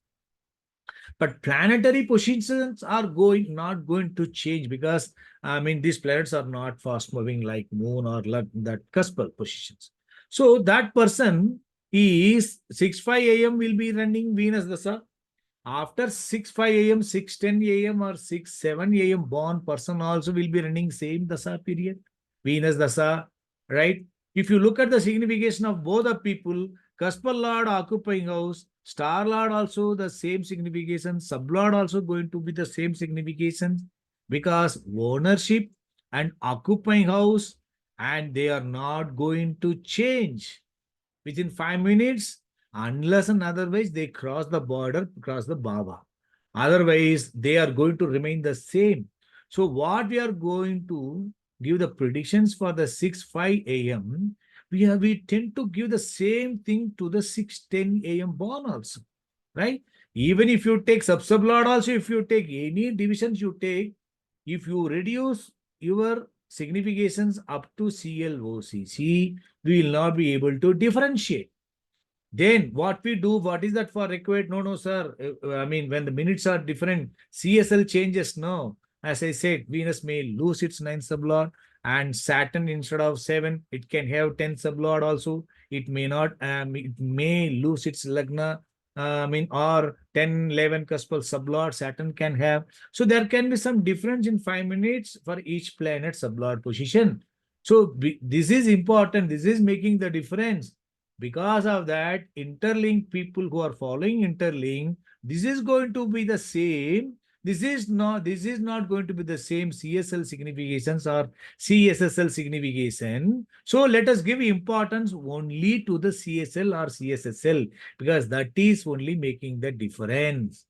But planetary positions are not going to change because these planets are not fast moving like moon or that cuspal positions. So that person is 6:05 a.m. will be running Venus Dasa. After 6:05 a.m., 6:10 a.m. or 6:07 a.m. born person also will be running same Dasa period, Venus Dasa, right? If you look at the signification of both the people, Cuspal Lord occupying house, Star Lord also the same signification, Sub Lord also going to be the same signification because ownership and occupying house and they are not going to change within 5 minutes unless and otherwise they cross the border, cross the Baba. Otherwise, they are going to remain the same. So what we are going to give the predictions for the 6:05 a.m., we tend to give the same thing to the 6:10 a.m. born also, right? Even if you take sub-sublord also, if you take any divisions you take, if you reduce your significations up to CLOCC, we will not be able to differentiate. Then what we do, what is that for required? No, sir. When the minutes are different, CSL changes. No, as I said, Venus may lose its 9th sublord and Saturn instead of 7, it can have 10th sublord also. It may not, it may lose its Lagna, or 10, 11 cuspal sublord Saturn can have. So there can be some difference in 5 minutes for each planet sublord position. So this is important. This is making the difference. Because of that, interlink people who are following interlink, this is going to be the same. This is not going to be the same CSL significations or CSSL signification. So let us give importance only to the CSL or CSSL because that is only making the difference.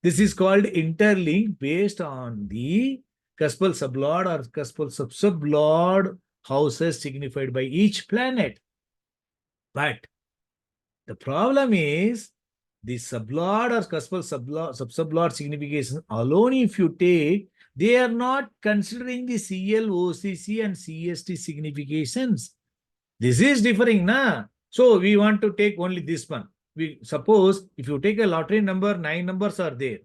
This is called interlink based on the cuspal sublord or cuspal sublord houses signified by each planet. But the problem is the sublord or cuspal subsublord signification alone, if you take, they are not considering the CL, OCC, and CST significations. This is differing, na? So we want to take only this one. We suppose if you take a lottery number, 9 numbers are there.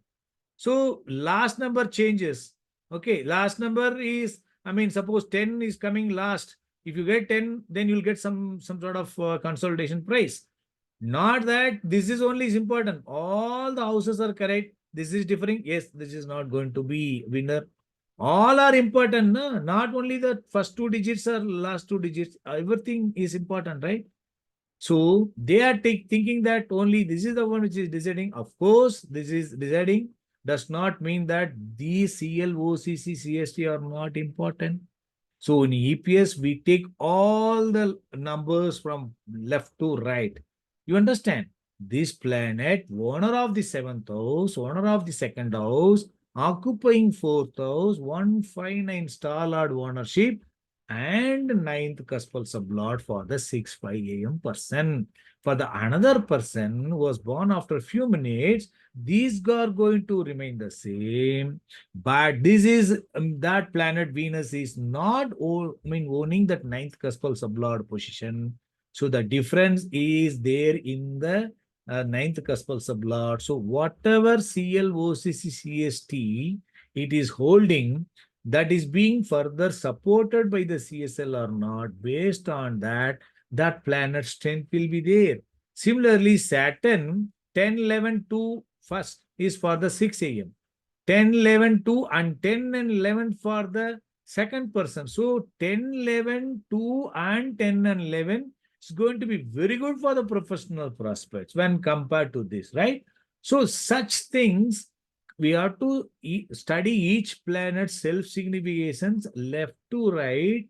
So last number changes. Okay, last number is, I mean, suppose 10 is coming last. If you get 10, then you'll get some sort of consolidation prize. Not that this is only is important. All the houses are correct. This is differing. Yes, this is not going to be winner. All are important. No? Not only the first two digits or last two digits. Everything is important, right? So they are thinking that only this is the one which is deciding. Of course, this is deciding does not mean that these CLOCC, CST are not important. So in EPS, we take all the numbers from left to right. You understand? This planet, owner of the seventh house, owner of the second house, occupying fourth house, 159 star lord ownership, and ninth cuspal sublord for the 6-5 a.m. person. For the another person who was born after a few minutes, these are going to remain the same. But this is that planet Venus is not owning that ninth cuspal sublord position. So the difference is there in the ninth cuspal sublord. So whatever CLOCCCST it is holding, that is being further supported by the CSL or not, based on that, that planet strength will be there. Similarly, Saturn 10, 11, 2 first is for the 6 a.m. 10, 11, 2 and 10 and 11 for the second person. So 10, 11, 2 and 10 and 11 is going to be very good for the professional prospects when compared to this, right? So such things we have to study each planet's self-significations left to right.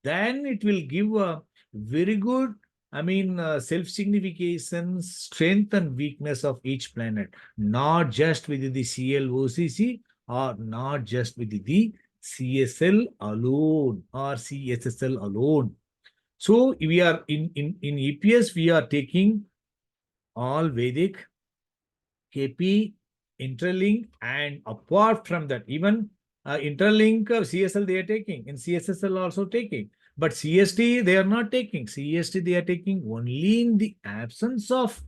Then it will give a very good, self-signification, strength and weakness of each planet, not just with the CLOCC or not just with the CSL alone or CSSL alone. So we are in EPS, we are taking all Vedic, KP, interlink, and apart from that, even interlink CSL they are taking, in CSSL also taking. But CST they are not taking. CST they are taking only in the absence of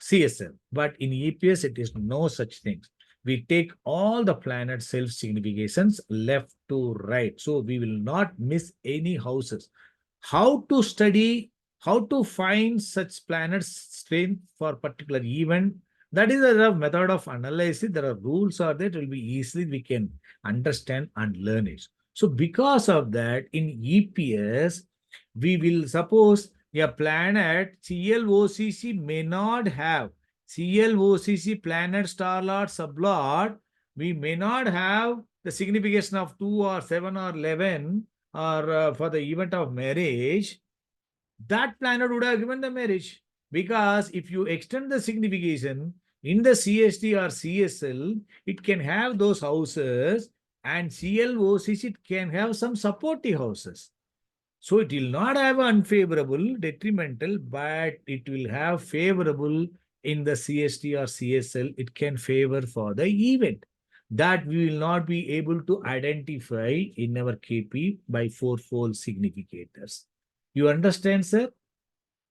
CSL. But in EPS, it is no such things. We take all the planet self-significations left to right. So we will not miss any houses. How to study, how to find such planets strength for particular event, that is a method of analysis. There are rules are there. It will be easily we can understand and learn it. So because of that, in EPS, we will suppose a planet CLOCC may not have CLOCC planet star lord sublord. We may not have the signification of 2 or 7 or 11 or for the event of marriage. That planet would have given the marriage. Because if you extend the signification in the CST or CSL, it can have those houses, and CLOCC it can have some supportive houses. So it will not have unfavorable, detrimental, but it will have favorable in the CST or CSL. It can favor for the event that we will not be able to identify in our KP by fourfold significators. You understand, sir?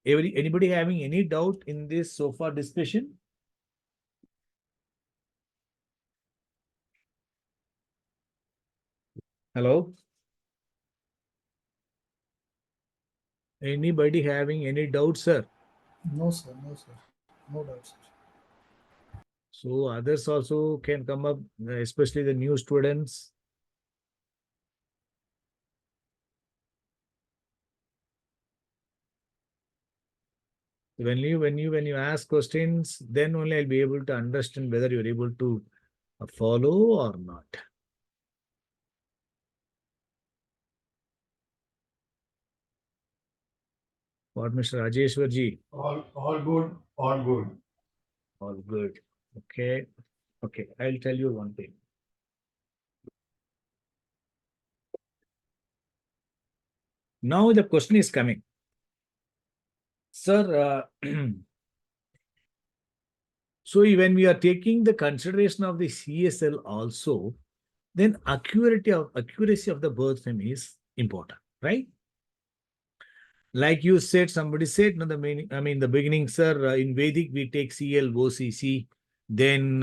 Anybody having any doubt in this so far discussion? Hello? Anybody having any doubt, sir? No, sir. No, sir. No doubt, sir. So others also can come up, especially the new students. When you ask questions, then only I'll be able to understand whether you're able to follow or not. What, Mr. Rajeshwarji? All good, all good. All good. Okay. Okay, I'll tell you one thing. Now the question is coming. Sir, so when we are taking the consideration of the CSL also, then accuracy of the birth time is important, right? Like you said, somebody said, no, the meaning, I mean, the beginning, sir, in Vedic, we take CL, OCC. Then,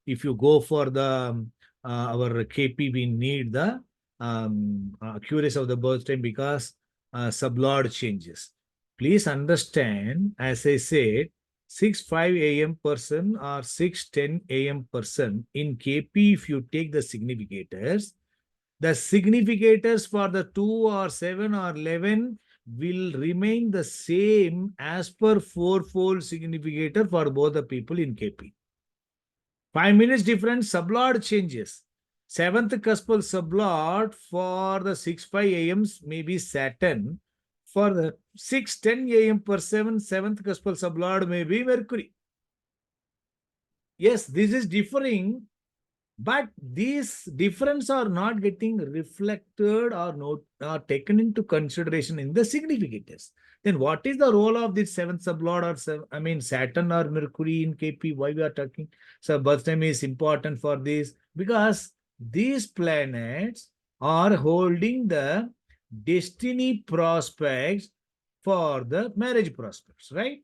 if you go for the our KP, we need the accuracy of the birth time because sublord changes. Please understand, as I said, 6:05 a.m. person or 6:10 a.m. person in KP, if you take the significators, the significators for the 2 or 7 or 11 will remain the same as per fourfold significator for both the people in KP. 5 minutes difference, sublord changes. Seventh cuspal sublord for the 6:05 a.m.s may be Saturn. For the 6:10 a.m. per 7, seventh cuspal sublord may be Mercury. Yes, this is differing, but these differences are not getting reflected or taken into consideration in the significators. Then what is the role of this seventh sublord or Saturn or Mercury in KP? Why we are talking? So birth time is important for this because these planets are holding the destiny prospects for the marriage prospects, right?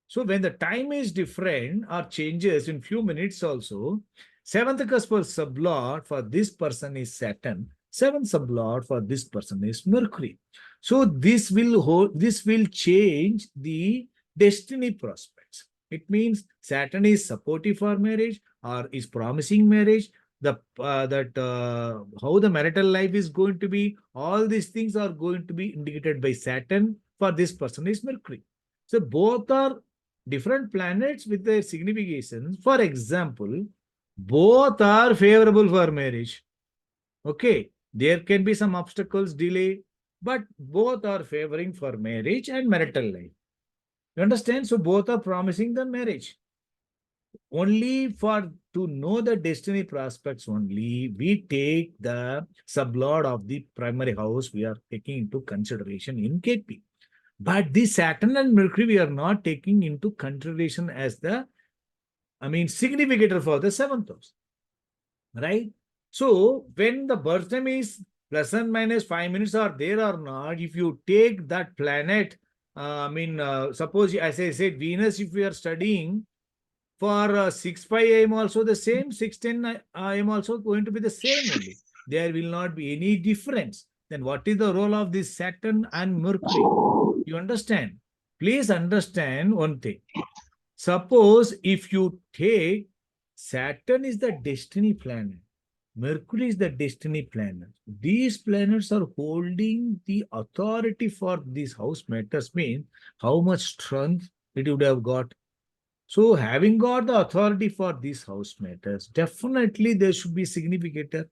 So when the time is different or changes in few minutes also, seventh cuspal sublord for this person is Saturn, seventh sublord for this person is Mercury. So this will change the destiny prospects. It means Saturn is supportive for marriage or is promising marriage. How the marital life is going to be, all these things are going to be indicated by Saturn. For this person is Mercury. So both are different planets with their significations. For example, both are favorable for marriage. Okay, there can be some obstacles, delay, but both are favoring for marriage and marital life. You understand? So both are promising the marriage. Only for to know the destiny prospects only, we take the sublord of the primary house we are taking into consideration in KP. But the Saturn and Mercury we are not taking into consideration as the, significator for the seventh house, right? So when the birth time is plus and minus 5 minutes are there or not, if you take that planet, suppose as I said, Venus, if we are studying for 6:05 a.m. also the same, 6:10 a.m. also going to be the same only. There will not be any difference. Then what is the role of this Saturn and Mercury? You understand? Please understand one thing. Suppose if you take Saturn is the destiny planet, Mercury is the destiny planet. These planets are holding the authority for these house matters, means how much strength it would have got. So having got the authority for these house matters, definitely there should be significator.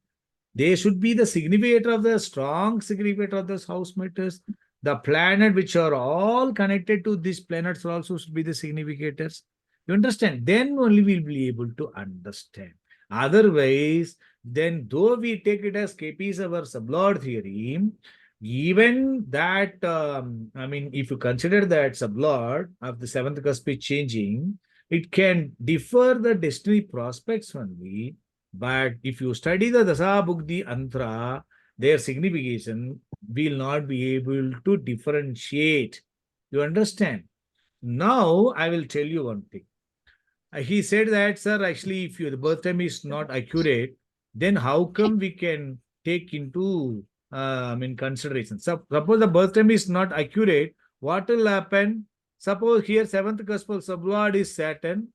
They should be the significator of the strong significator of those house matters. The planet which are all connected to these planets also should be the significators. You understand? Then only we'll be able to understand. Otherwise, then though we take it as KP is our sublord theory, even that, if you consider that sublord of the seventh cusp is changing, it can differ the destiny prospects only. But if you study the Dasa Bugdi Antra, their signification will not be able to differentiate. You understand? Now, I will tell you one thing. He said that, sir, actually, if the birth time is not accurate, then how come we can take into consideration? Suppose the birth time is not accurate, what will happen? Suppose here seventh cuspal sublord is Saturn,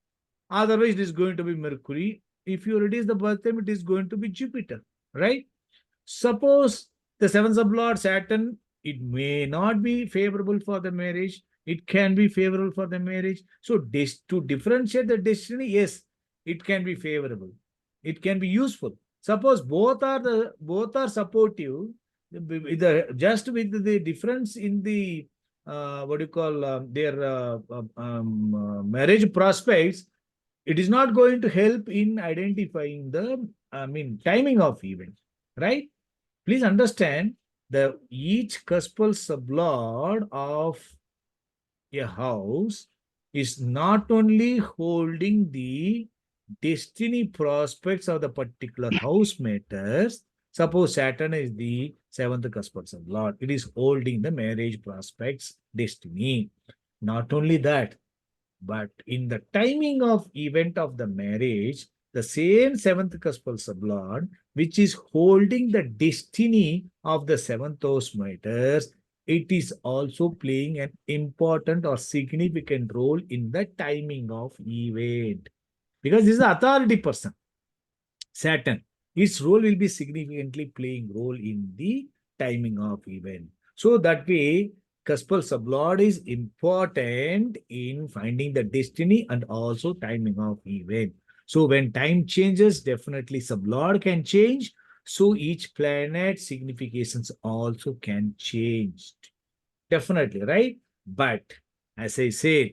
otherwise it is going to be Mercury. If you reduce the birth time, it is going to be Jupiter, right? Suppose the seventh sublord Saturn, it may not be favorable for the marriage. It can be favorable for the marriage. So to differentiate the destiny, yes, it can be favorable. It can be useful. Suppose both are supportive, just with the difference in the their marriage prospects, it is not going to help in identifying the, timing of event, right? Please understand the each cuspal sublord of a house is not only holding the destiny prospects of the particular house matters. Suppose Saturn is the seventh cuspal sublord, it is holding the marriage prospects destiny. Not only that, but in the timing of event of the marriage, the same seventh cuspal sublord, which is holding the destiny of the seventh house matters, it is also playing an important or significant role in the timing of event. Because this is the authority person, Saturn. Its role will be significantly playing role in the timing of event. So that way, cuspal sublord is important in finding the destiny and also timing of event. So when time changes, definitely sublord can change. So each planet significations also can change. Definitely, right? But as I said,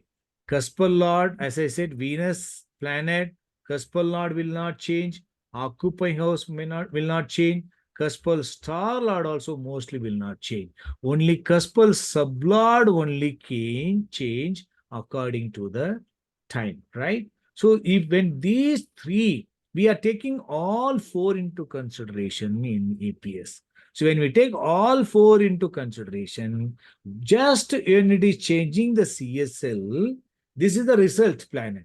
cuspal lord, as I said, Venus planet, cuspal lord will not change. Occupying house will not change. Cuspal star lord also mostly will not change. Only cuspal sublord only can change according to the time, right? So if when these three, we are taking all four into consideration in APS. So when we take all four into consideration, just when it is changing the CSL, this is the result planet.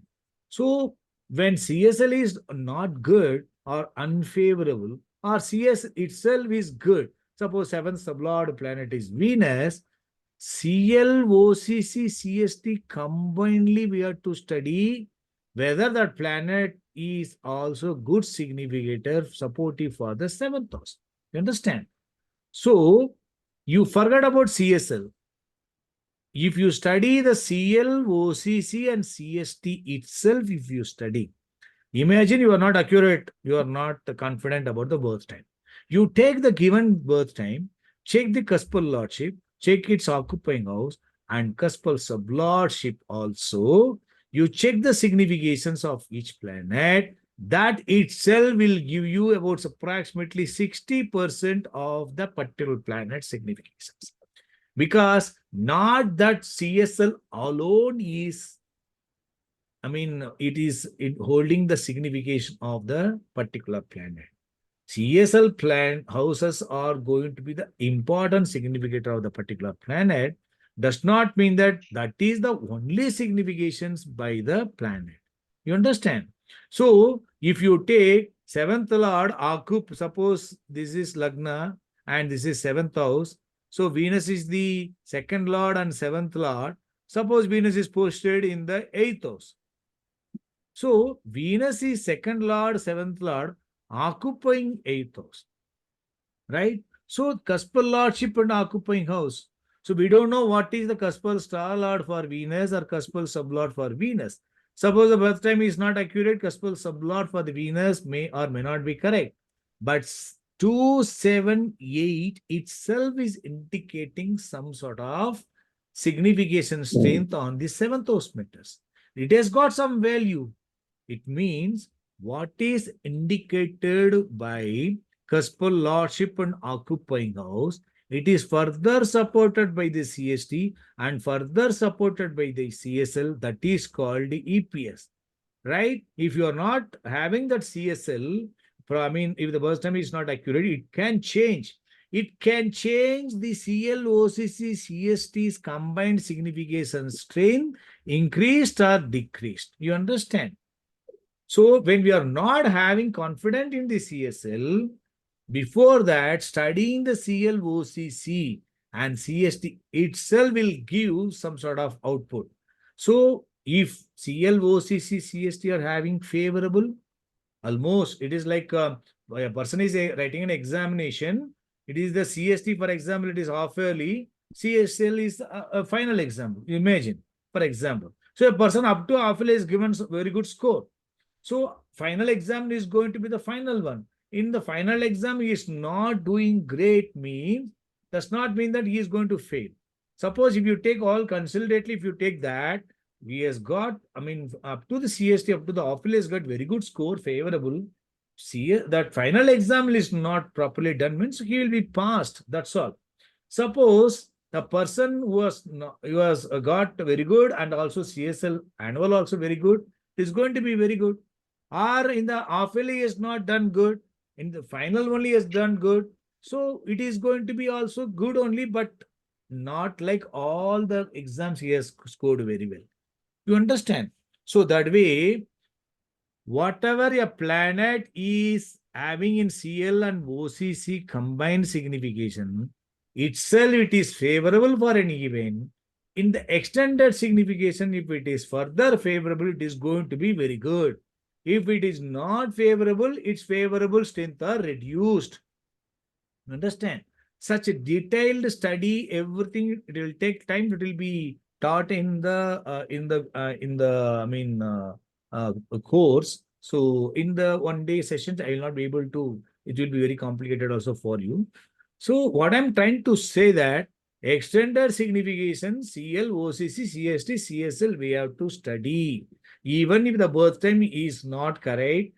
So when CSL is not good or unfavorable, or CS itself is good, suppose seventh sublord planet is Venus, CL, OCC, CST combinedly we have to study whether that planet is also good significator supportive for the seventh house. You understand? So you forget about CSL. If you study the CL, OCC, and CST itself, if you study, imagine you are not accurate, you are not confident about the birth time. You take the given birth time, check the cuspal lordship, check its occupying house, and cuspal sublordship also. You check the significations of each planet. That itself will give you about approximately 60% of the particular planet significations. Because not that CSL alone is, it is holding the signification of the particular planet. CSL planet houses are going to be the important significator of the particular planet. Does not mean that that is the only significations by the planet. You understand? So if you take seventh lord, suppose this is Lagna and this is seventh house. So Venus is the second lord and seventh lord. Suppose Venus is posted in the eighth house. So Venus is second lord, seventh lord, occupying eighth house, right? So cuspal lordship and occupying house. So we don't know what is the cuspal star lord for Venus or cuspal sublord for Venus. Suppose the birth time is not accurate, cuspal sublord for the Venus may or may not be correct. But 278 itself is indicating some sort of signification strength on the seventh house matters. It has got some value. It means what is indicated by cuspal lordship and occupying house, it is further supported by the CST and further supported by the CSL, that is called the EPS, right? If you are not having that CSL, if the birth time is not accurate, it can change. It can change the CLOCC CST's combined signification strength, increased or decreased. You understand? So when we are not having confidence in the CSL, before that, studying the CLOCC and CST itself will give some sort of output. So if CLOCC, CST are having favorable, almost it is like a person is writing an examination. It is the CST, for example, it is half yearly. CSL is a final exam. Imagine, for example. So a person up to half yearly is given very good score. So final exam is going to be the final one. In the final exam, he is not doing great means, does not mean that he is going to fail. Suppose if you take all consolidately, if you take that, he has got, I mean, up to the CST, up to the OPL has got very good score, favorable. See, that final exam is not properly done means he will be passed. That's all. Suppose the person who has got very good and also CSL annual also very good is going to be very good. Or in the OPL he has not done good. In the final only has done good. So it is going to be also good only, but not like all the exams he has scored very well. You understand? So that way, whatever a planet is having in CL and OCC combined signification, itself it is favorable for an event. In the extended signification, if it is further favorable, it is going to be very good. If it is not favorable, its favorable strength are reduced. Understand? Such a detailed study, everything it will take time. It will be taught in the course. So in the 1 day sessions, I will not be able to. It will be very complicated also for you. So what I'm trying to say that extended signification CL, OCC, CST, CSL we have to study. Even if the birth time is not correct,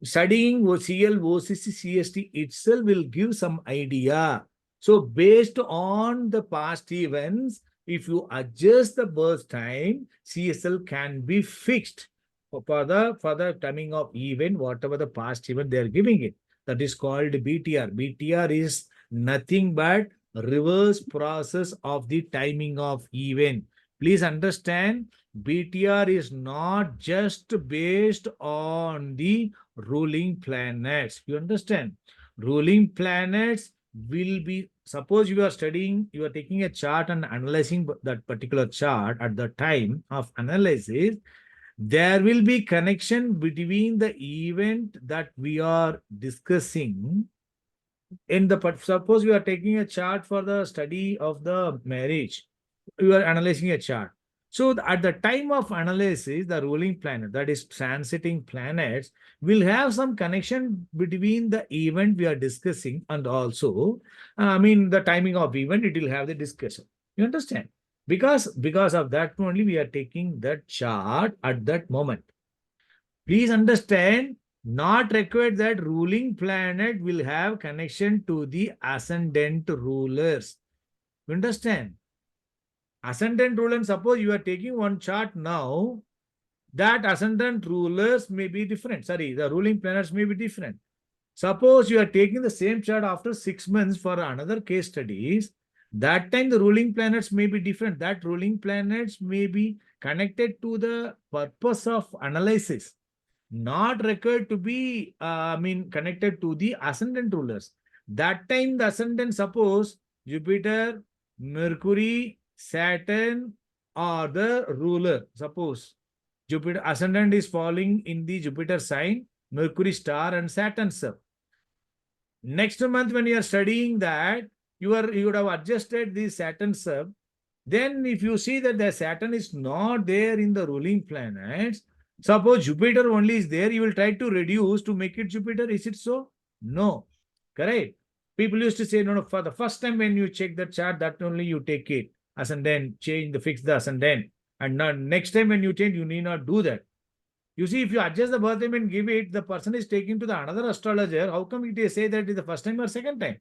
studying OCL, OCC, CST itself will give some idea. So based on the past events, if you adjust the birth time, CSL can be fixed for the timing of event, whatever the past event they are giving it. That is called BTR. BTR is nothing but reverse process of the timing of event. Please understand, BTR is not just based on the ruling planets. You understand? Ruling planets will be, suppose you are studying, you are taking a chart and analyzing that particular chart at the time of analysis, there will be connection between the event that we are discussing. In the, suppose you are taking a chart for the study of the marriage, you are analyzing a chart. So at the time of analysis, the ruling planet, that is transiting planets, will have some connection between the event we are discussing and also, the timing of event, it will have the discussion. You understand? Because of that only we are taking that chart at that moment. Please understand, not required that ruling planet will have connection to the ascendant rulers. You understand? Ascendant ruler, suppose you are taking one chart now, that ascendant rulers may be different. Sorry, the ruling planets may be different. Suppose you are taking the same chart after 6 months for another case studies, that time the ruling planets may be different. That ruling planets may be connected to the purpose of analysis, not required to be, connected to the ascendant rulers. That time the ascendant, suppose Jupiter, Mercury, Saturn are the ruler. Suppose Jupiter ascendant is falling in the Jupiter sign, Mercury star and Saturn sub. Next month when you are studying that, you would have adjusted the Saturn sub. Then if you see that the Saturn is not there in the ruling planets, suppose Jupiter only is there, you will try to reduce to make it Jupiter. Is it so? No. Correct. People used to say, no, for the first time when you check the chart, that only you take it ascendant, change the fix the ascendant. And not, next time when you change, you need not do that. You see, if you adjust the birth time and give it, the person is taken to the another astrologer. How come it is say that it is the first time or second time?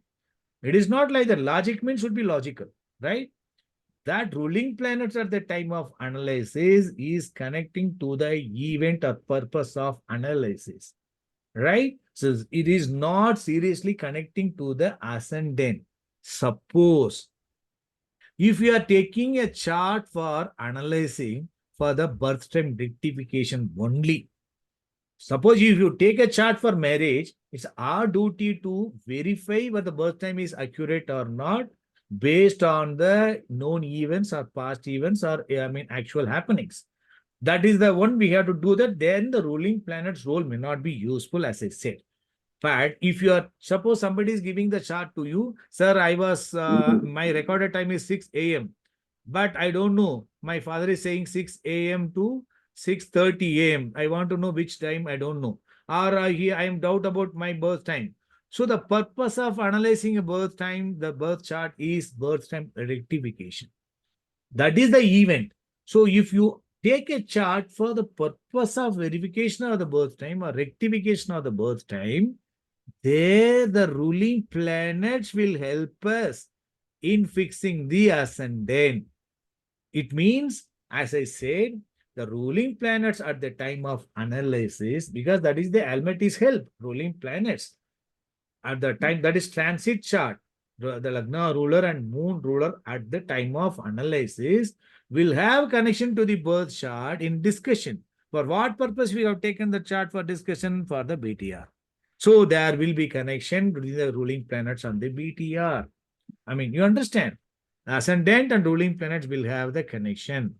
It is not like that. Logic means should be logical, right? That ruling planets at the time of analysis is connecting to the event or purpose of analysis, right? So it is not seriously connecting to the ascendant. Suppose if you are taking a chart for analyzing for the birth time rectification only, suppose if you take a chart for marriage, it's our duty to verify whether the birth time is accurate or not based on the known events or past events or actual happenings. That is the one we have to do that. Then the ruling planet's role may not be useful, as I said. But if you are, suppose somebody is giving the chart to you, sir, my recorded time is 6 a.m. But I don't know. My father is saying 6 a.m. to 6:30 a.m. I want to know which time, I don't know. Or I am doubt about my birth time. So the purpose of analyzing a birth time, the birth chart is birth time rectification. That is the event. So if you take a chart for the purpose of verification of the birth time or rectification of the birth time, there the ruling planets will help us in fixing the ascendant. It means, as I said, the ruling planets at the time of analysis, because that is the Almighty's help, ruling planets at the time, that is transit chart. The Lagna ruler and moon ruler at the time of analysis will have connection to the birth chart in discussion. For what purpose we have taken the chart for discussion? For the BTR. So there will be connection between the ruling planets and the BTR. I mean, you understand? Ascendant and ruling planets will have the connection.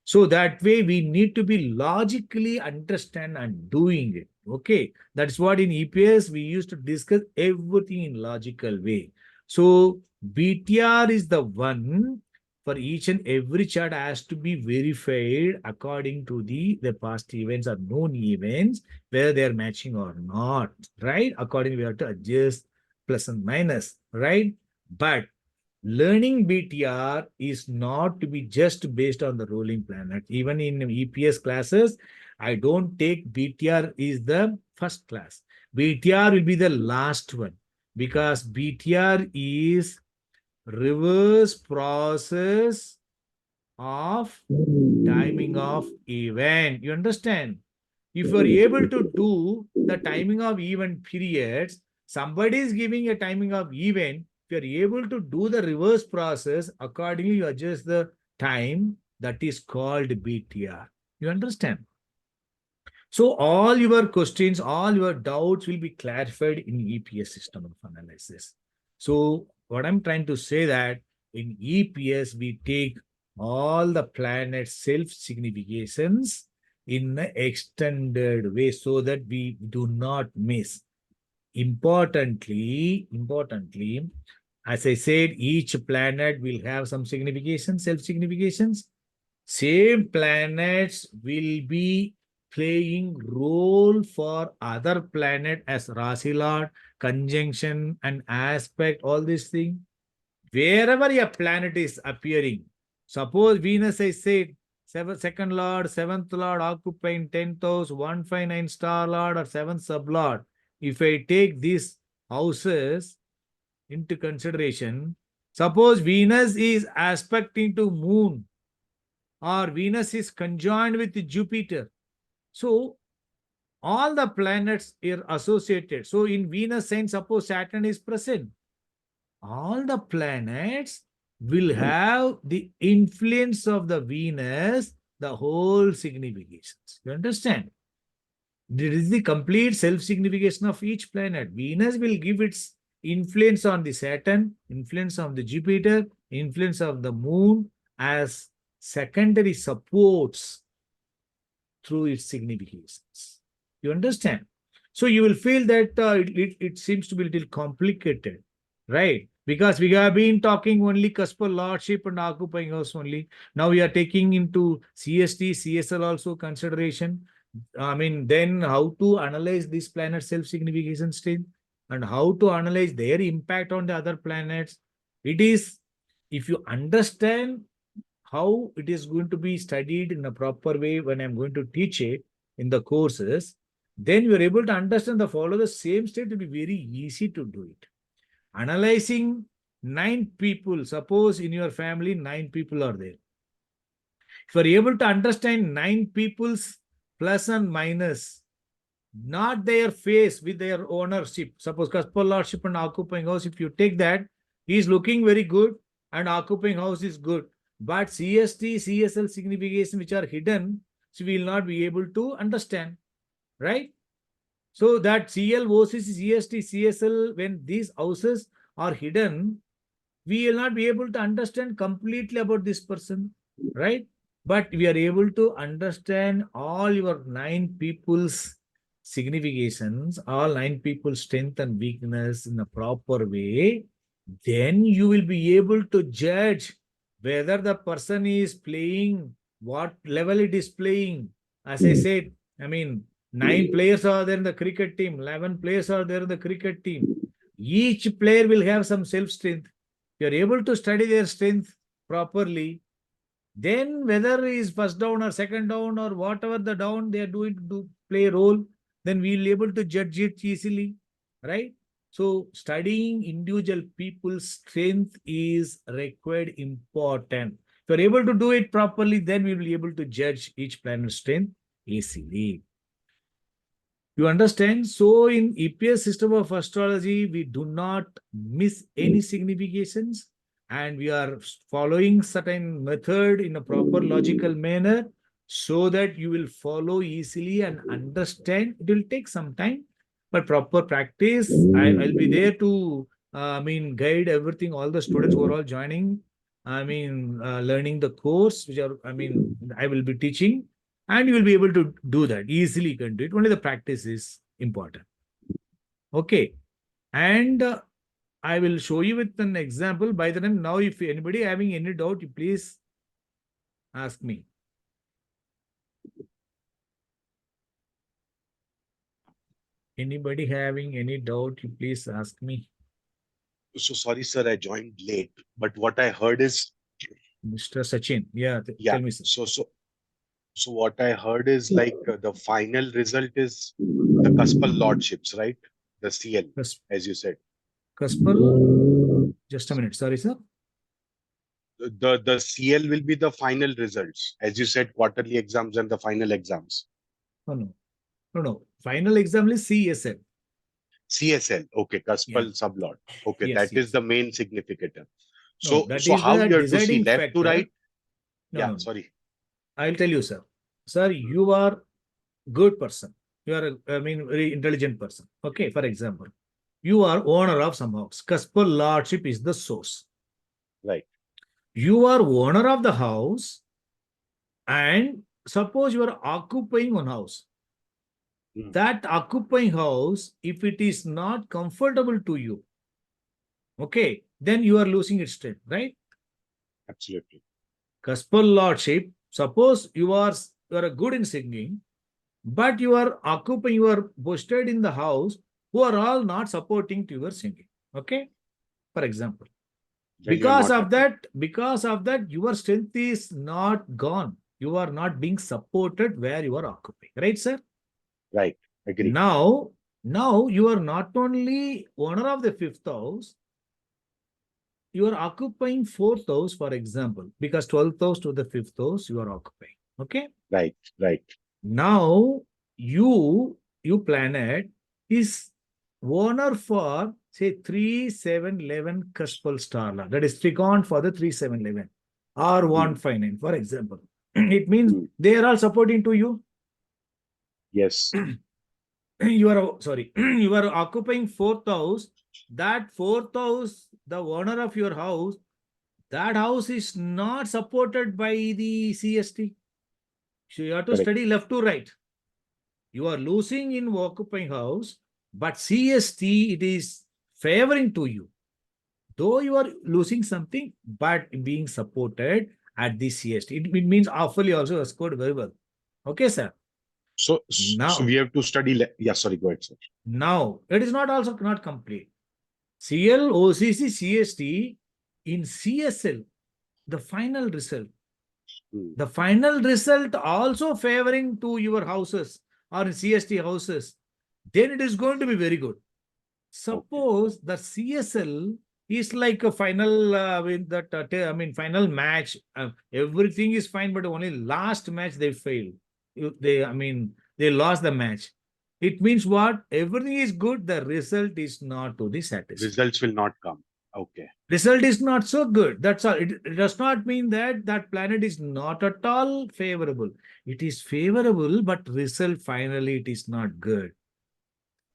So that way we need to be logically understand and doing it. Okay. That's what in EPS we used to discuss everything in logical way. So BTR is the one for each and every chart has to be verified according to the past events or known events, whether they are matching or not, right? Accordingly, we have to adjust plus and minus, right? But learning BTR is not to be just based on the ruling planet. Even in EPS classes, I don't take BTR is the first class. BTR will be the last one because BTR is reverse process of timing of event. You understand? If you are able to do the timing of event periods, somebody is giving a timing of event. If you are able to do the reverse process, accordingly, you adjust the time, that is called BTR. You understand? So all your questions, all your doubts will be clarified in EPS system of analysis. So what I'm trying to say that in EPS, we take all the planets' self-significations in an extended way so that we do not miss. Importantly, as I said, each planet will have some signification, self-significations. Same planets will be playing role for other planet as Rasi Lord, conjunction and aspect, all these things. Wherever a planet is appearing, suppose Venus, I said, second Lord, seventh Lord occupying 10th house, 159 star Lord or seventh sub Lord. If I take these houses into consideration, suppose Venus is aspecting to Moon or Venus is conjoined with Jupiter. So all the planets are associated. So in Venus sign, suppose Saturn is present, all the planets will have the influence of the Venus, the whole significations. You understand? This is the complete self-signification of each planet. Venus will give its influence on the Saturn, influence of the Jupiter, influence of the moon as secondary supports through its significations. You understand? So you will feel that it seems to be a little complicated, right? Because we have been talking only Cuspal Lordship and occupying house only. Now we are taking into CST, CSL also consideration. I mean, then how to analyze this planet self-signification state and how to analyze their impact on the other planets. It is, if you understand how it is going to be studied in a proper way when I'm going to teach it in the courses, then you are able to understand the follow the same state. It will be very easy to do it. Analyzing 9 people, suppose in your family 9 people are there. If you are able to understand 9 people's plus and minus, not their face with their ownership. Suppose Cuspal Lordship and occupying house, if you take that, he is looking very good and occupying house is good. But CST, CSL signification which are hidden, so we will not be able to understand, right? So that CL, OCC, CST, CSL, when these houses are hidden, we will not be able to understand completely about this person, right? But we are able to understand all your 9 people's significations, all 9 people's strength and weakness in a proper way. Then you will be able to judge whether the person is playing, what level it is playing. As I said, I mean, 9 players are there in the cricket team, 11 players are there in the cricket team. Each player will have some self-strength. You are able to study their strength properly, Then whether is first down or second down or whatever the down they are doing to play a role, then we will be able to judge it easily, right? So studying individual people's strength is required important. If you're able to do it properly, then we will be able to judge each planet's strength easily. You understand? So in EPS system of astrology, we do not miss any significations and we are following certain method in a proper logical manner so that you will follow easily and understand. It will take some time, but proper practice. I'll be there to, guide everything, all the students who are all joining, learning the course, which are, I will be teaching and you will be able to do that easily. You can do it, only the practice is important. Okay, and I will show you with an example. By the time now, if anybody having any doubt, you please ask me. Anybody having any doubt, you please ask me. So sorry, sir, I joined late, but what I heard is, Mr. Sachin, yeah, yeah. tell me, sir. So what I heard is like the final result is the cuspal lordships, right? The CL, as you said. Cuspal, just a minute, sorry, sir. The CL will be the final results, as you said, quarterly exams and the final exams. No. Final exam is CSL. CSL, okay, cuspal sublord. Okay, Yes, that is the main significator. No, So, that so is how the you have to see deciding left to factor. right? No. Sorry. I'll tell you, sir. Sir, you are good person. You are, very intelligent person. Okay, for example, you are owner of some house. Cuspal lordship is the source. Right. You are owner of the house, and suppose you are occupying one house. That occupying house, if it is not comfortable to you, okay, then you are losing its strength, right? Absolutely. Cuspal lordship, suppose you are good in singing, but you are occupying, you are boosted in the house who are all not supporting to your singing. Okay, for example, Then you are because not of that, your strength is not gone. You are not being supported where you are occupying, right, sir? Right. Agree. Now you are not only owner of the fifth house, you are occupying fourth house, for example, because 12th house to the fifth house you are occupying. Okay. Right. Now you planet is owner for say 3, 7, 11 cuspal star law. That is trigon for the 3, 7, 11 or 1, 5, 9, for example. It means they are all supporting to you. Yes. You are occupying fourth house. That fourth house, the owner of your house, that house is not supported by the CST. So you have to study left to right. You are losing in occupying house, but CST, it is favoring to you. Though you are losing something, but being supported at the CST. It means awfully also scored very well. Okay, sir. So we have to study. Sorry, go ahead, sir. Now, it is not also not complete. CL, OCC, CST, in CSL, the final result. The final result also favoring to your houses or CST houses, then it is going to be very good. Suppose the CSL is like a final final match. Everything is fine, but only last match they failed. They lost the match. It means what? Everything is good. The result is not to the satisfaction. Results will not come. Okay. Result is not so good. That's all. It does not mean that that planet is not at all favorable. It is favorable, but result finally it is not good.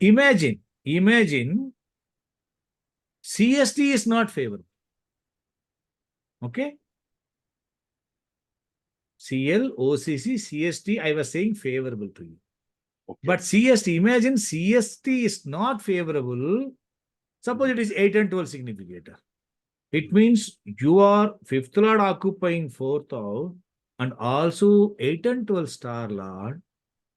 Imagine CST is not favorable. Okay. CL, OCC, CST, I was saying favorable to you. Okay. But CST, imagine CST is not favorable. Suppose it is 8 and 12 significator. It means you are fifth lord occupying fourth house and also 8 and 12 star lord.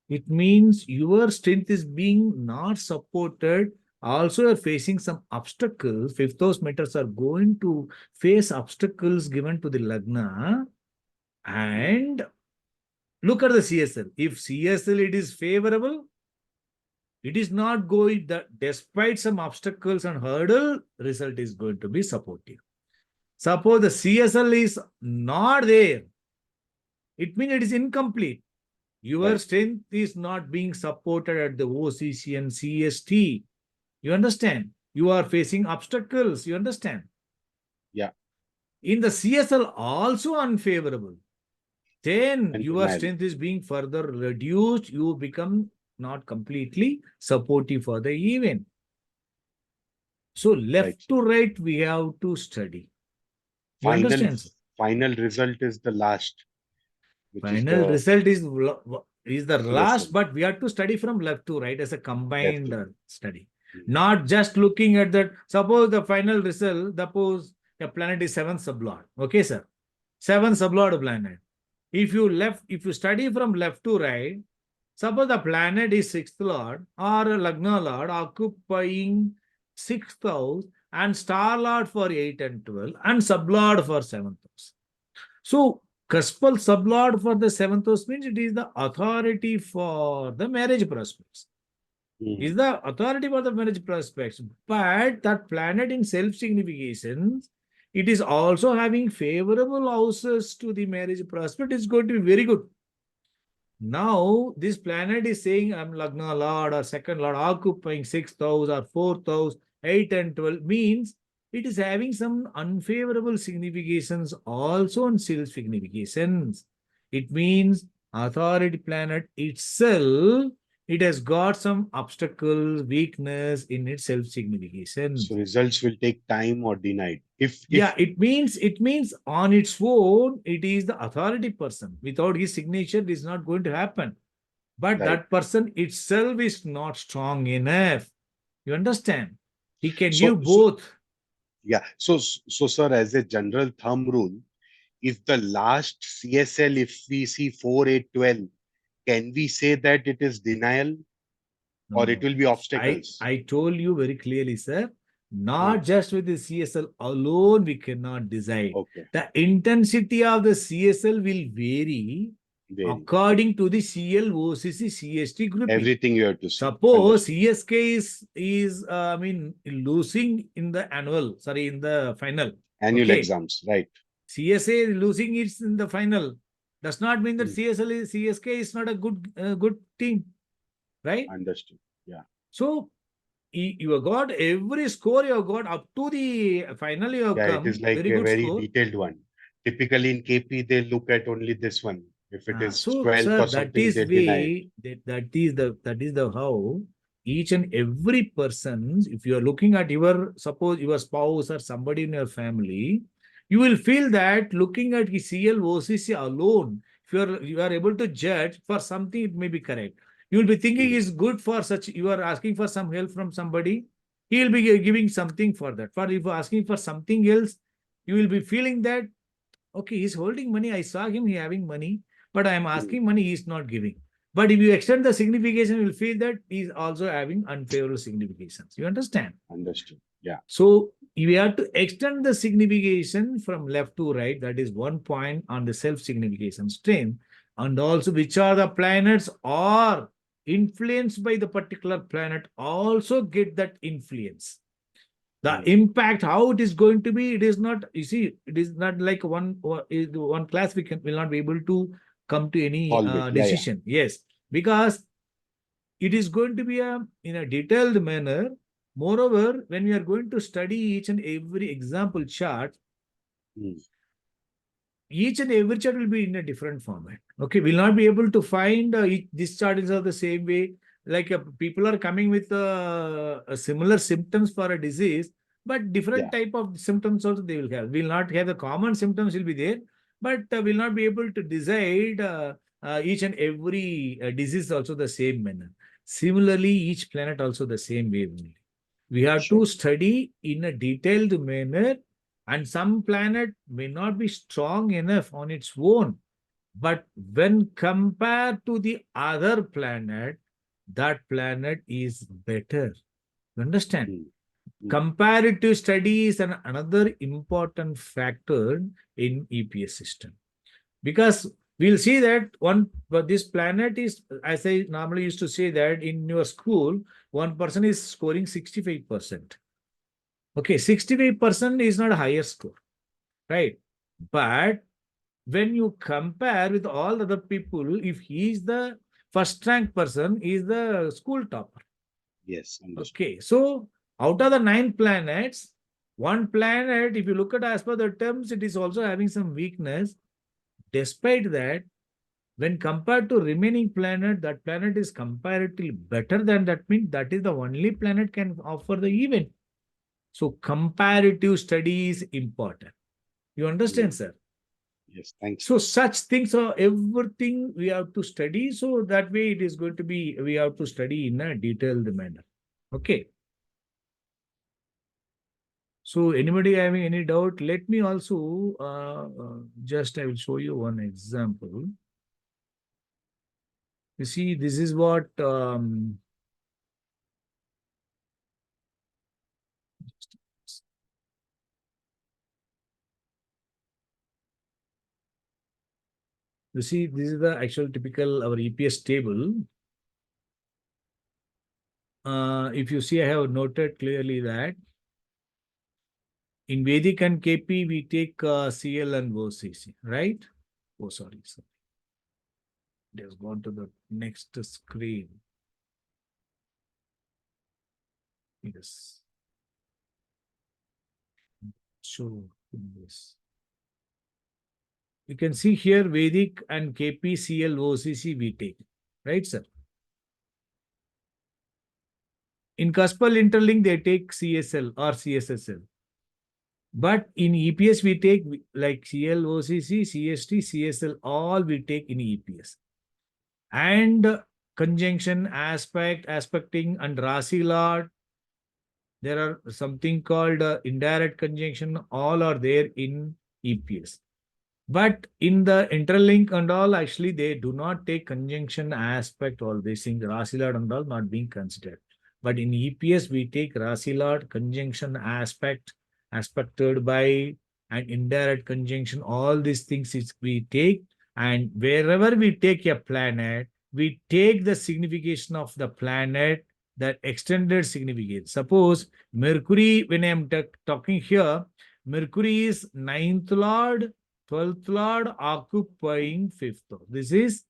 It means your strength is being not supported. Also, you're facing some obstacles. Fifth house matters are going to face obstacles given to the Lagna. And look at the CSL. If CSL it is favorable, it is not going that despite some obstacles and hurdle, result is going to be supportive. Suppose the CSL is not there, it means it is incomplete. Your Right. strength is not being supported at the OCC and CST. You understand? You are facing obstacles. You understand? Yeah. In the CSL, also unfavorable. Then And your denial. strength is being further reduced. You become not completely supportive for the event. So left Right. to right, we have to study. You Final understand? Sir? final result is the last, which is Final the result is the last, CSL. but we have to study from left to right as a Left combined to. study. Mm. Not just looking at that. Suppose the final result, suppose a planet is 7th sublord. Okay, sir. 7th sublord planet. If you study from left to right, suppose the planet is 6th lord or a Lagna lord occupying 6th house and star lord for 8 and 12 and sublord for 7th house. So, Cuspal sublord for the 7th house means it is the authority for the marriage prospects. Mm. Is the authority for the marriage prospects. But that planet in self-signification, it is also having favorable houses to the marriage prospect. It's going to be very good. Now, this planet is saying I'm Lagna Lord or second Lord occupying 6th house or 4th house, 8 and 12 means it is having some unfavorable significations also on self significations. It means authority planet itself, it has got some obstacle, weakness in its self significations. So results will take time or denied. If Yeah, it means on its own, it is the authority person. Without his signature, it is not going to happen. But right. that person itself is not strong enough. You understand? He can So, give both. yeah. So sir, as a general thumb rule, if the last CSL, if we see 4, 8, 12, can we say that it is denial or it No, will be obstacles? I told you very clearly, sir. Huh. Not just with the CSL alone, we cannot decide. Okay. The intensity of the CSL will vary Very. according to the CL, OCC, CST grouping. Everything you have to see. Suppose Understood. CSK is losing in the in the final. Annual Okay. exams, right? CSA is losing it in the final. Does not mean that Hmm. CSK is not a good team, right? Understood. Yeah. So you have got every score you have got up to the final you have Yeah, it is come like very a good very score. detailed one. Typically in KP, they look at only this one. If it is So 12th sir, or something, they deny it. that is the how each and every person, if you are looking at suppose your spouse or somebody in your family, you will feel that looking at his CL OCC alone, if you are able to judge for something, it may be correct. You will be thinking Hmm. is good for such. You are asking for some help from somebody, he will be giving something for that. For if you are asking for something else, you will be feeling that okay, he's holding money. I saw him, he having money, but I am Hmm. asking money, he's not giving. But if you extend the signification, you will feel that he's also having unfavorable significations. You understand? Understood. Yeah. So we have to extend the signification from left to right. That is one point on the self-signification strength. And also which are the planets are influenced by the particular planet also get that influence. The Hmm. impact, how it is going to be, it is not, you see, it is not like one class will not be able to come to any Solve it. Yeah, yeah. decision. Yes, because it is going to be in a detailed manner. Moreover, when we are going to study each and every example chart, Hmm. each and every chart will be in a different format. Okay, we'll not be able to find this chart is of the same way. Like people are coming with similar symptoms for a disease, but different Yeah. type of symptoms also they will have. We'll not have the common symptoms will be there, but we'll not be able to decide each and every disease also the same manner. Similarly, each planet also the same way only. We have Sure. to study in a detailed manner, and some planet may not be strong enough on its own, but when compared to the other planet, that planet is better. You understand? Hmm. Hmm. Comparative study is another important factor in EPS system. Because we'll see that but this planet is, as I normally used to say that in your school, one person is scoring 65%. Okay, 65% is not a higher score, right? But when you compare with all other people, if he is the first rank person, he is the school topper. Yes, understood. Okay, so out of the 9 planets, one planet, if you look at as per the terms, it is also having some weakness. Despite that, when compared to remaining planet, that planet is comparatively better than that, means that is the only planet can offer the event. So comparative study is important. You understand, sir? Yes, thanks. So such things are everything we have to study. So that way it is going to be, we have to study in a detailed manner. Okay. So anybody having any doubt, let me also just, I will show you one example. You see, this is what you see, this is the actual typical our EPS table. If you see, I have noted clearly that in Vedic and KP, we take CL and OCC, right? Oh, sorry. It has gone to the next screen. Yes. Show this. You can see here Vedic and KP, CL, OCC we take, right, sir? In Cuspal interlink, they take CSL or CSSL. But in EPS, we take like CL, OCC, CST, CSL, all we take in EPS. And conjunction, aspect, aspecting, and Rasi Lord, there are something called indirect conjunction, all are there in EPS. But in the interlink and all, actually, they do not take conjunction aspect, all these things, Rasi Lord and all not being considered. But in EPS, we take Rasi Lord, conjunction aspect, aspected by, and indirect conjunction, all these things is we take. And wherever we take a planet, we take the signification of the planet, that extended significance. Suppose Mercury, when I am talking here, Mercury is 9th Lord, 12th Lord occupying 5th house. This is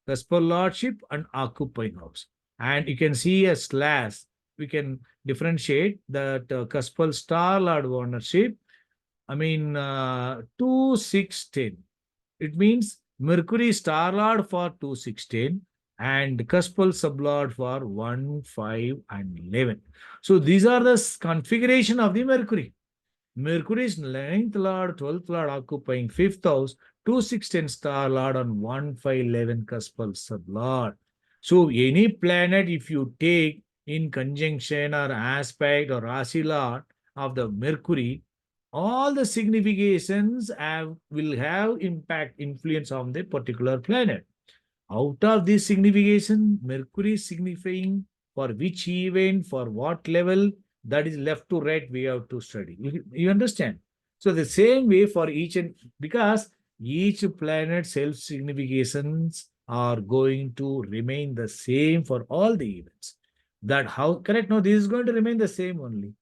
Cuspal Lordship and occupying house. And you can see a slash. We can differentiate that Cuspal Star Lord ownership. I mean, 2, 6, 10. It means Mercury Star Lord for 2, 6, 10 and Cuspal Sublord for 1, 5, and 11. So these are the configuration of the Mercury. Mercury is 9th Lord, 12th Lord occupying 5th house, 2, 6, 10 Star Lord and 1, 5, 11 Cuspal Sublord. So any planet, if you take in conjunction or aspect or Rasi Lord of the Mercury, all the significations will have impact, influence on the particular planet. Out of this signification, Mercury is signifying for which event, for what level, that is left to right, we have to study. You understand? So the same way for each, and because each planet self-significations are going to remain the same for all the events. That how, correct? No, this is going to remain the same only.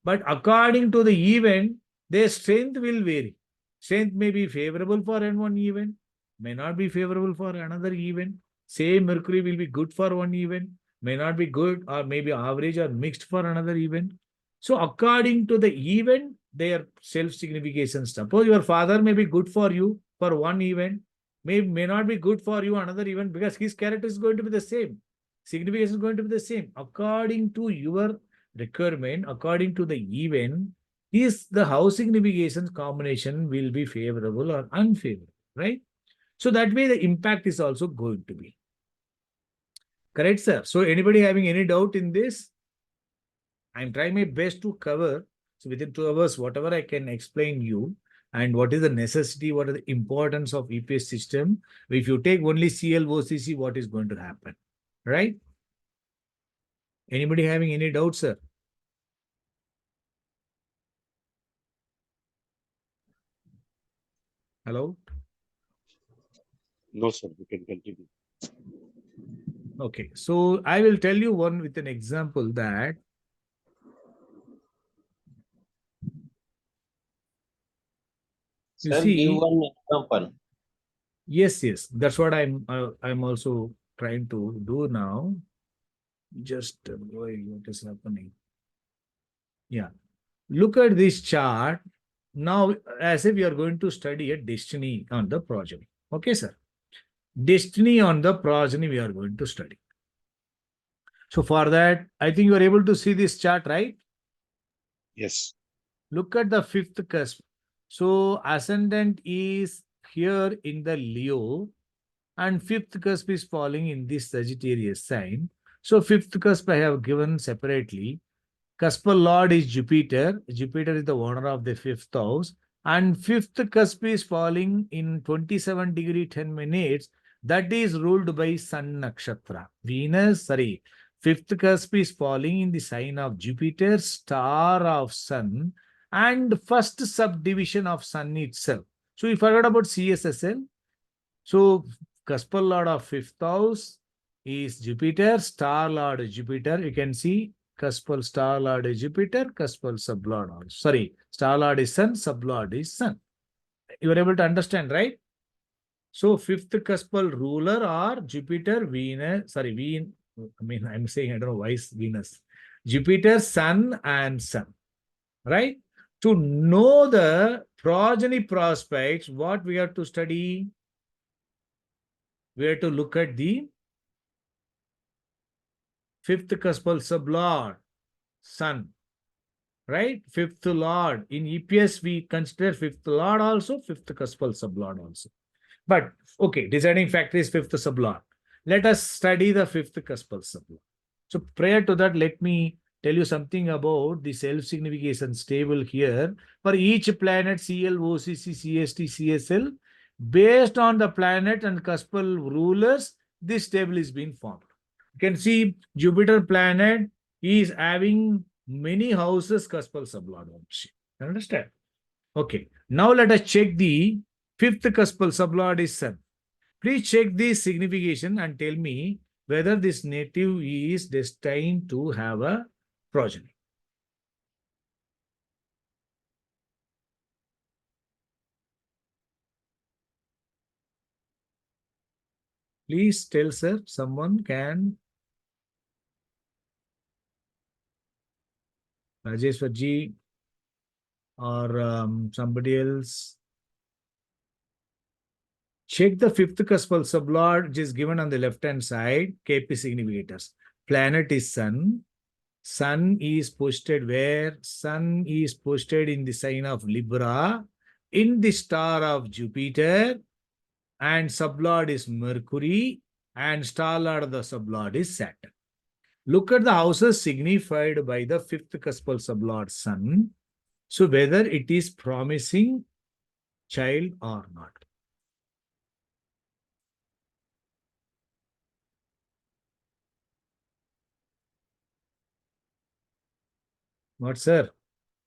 But according to the event, their strength will vary. Strength may be favorable for one event, may not be favorable for another event. Same Mercury will be good for one event, may not be good or maybe average or mixed for another event. So according to the event, their self-signification. Suppose your father may be good for you for one event, may not be good for you another event, because his character is going to be the same. Signification is going to be the same. According to your requirement, according to the event, is the house significations combination will be favorable or unfavorable, right? So that way the impact is also going to be. Correct, sir? So anybody having any doubt in this? I'm trying my best to cover. So within 2 hours, whatever I can explain you, and what is the necessity, what is the importance of EPS system. If you take only CL, OCC, what is going to happen, right? Anybody having any doubts, sir? Hello? No, sir. We can continue. Okay, so I will tell you one with an example that you Sir, give see. one example. Yes, that's what I'm also trying to do now. Just why what is happening? Yeah, look at this chart now, as if you are going to study a destiny on the progeny. Okay, sir. Destiny on the progeny we are going to study. So for that, I think you are able to see this chart, right? Yes. Look at the fifth cusp. So ascendant is here in the Leo, and fifth cusp is falling in this Sagittarius sign. So fifth cusp I have given separately. Cuspal Lord is Jupiter. Jupiter is the owner of the fifth house. And fifth cusp is falling in 27 degree 10 minutes. That is ruled by Sun Nakshatra. Fifth cusp is falling in the sign of Jupiter, star of Sun, and first subdivision of Sun itself. So you forgot about CSSL. So Cuspal Lord of fifth house is Jupiter, star Lord is Jupiter. You can see Cuspal star Lord is Jupiter, Cuspal sublord also. Sorry, star Lord is Sun, sublord is Sun. You are able to understand, right? So fifth cuspal ruler are Jupiter, Venus, I'm saying I don't know why is Venus. Jupiter, Sun, and Sun. Right? To know the progeny prospects, what we have to study? We have to look at the fifth cuspal sublord, Sun. Right? Fifth lord. In EPS, we consider fifth lord also, fifth cuspal sublord also. But okay, deciding factor is fifth sublord. Let us study the fifth cuspal sublord. So prior to that, let me tell you something about the self-signification table here. For each planet, CL, OCC, CST, CSL, based on the planet and cuspal rulers, this table is being formed. You can see Jupiter planet is having many houses cuspal sublord. You understand? Okay. Now let us check the fifth cuspal sublord is Sun. Please check the signification and tell me whether this native is destined to have a progeny. Please tell, sir. Someone can. Rajeshwarji or somebody else. Check the fifth cuspal sublord, which is given on the left-hand side, KP significators. Planet is Sun. Sun is posted where? Sun is posted in the sign of Libra, in the star of Jupiter, and sublord is Mercury, and star lord of the sublord is Saturn. Look at the houses signified by the fifth cuspal sublord Sun. So whether it is promising child or not. What, sir?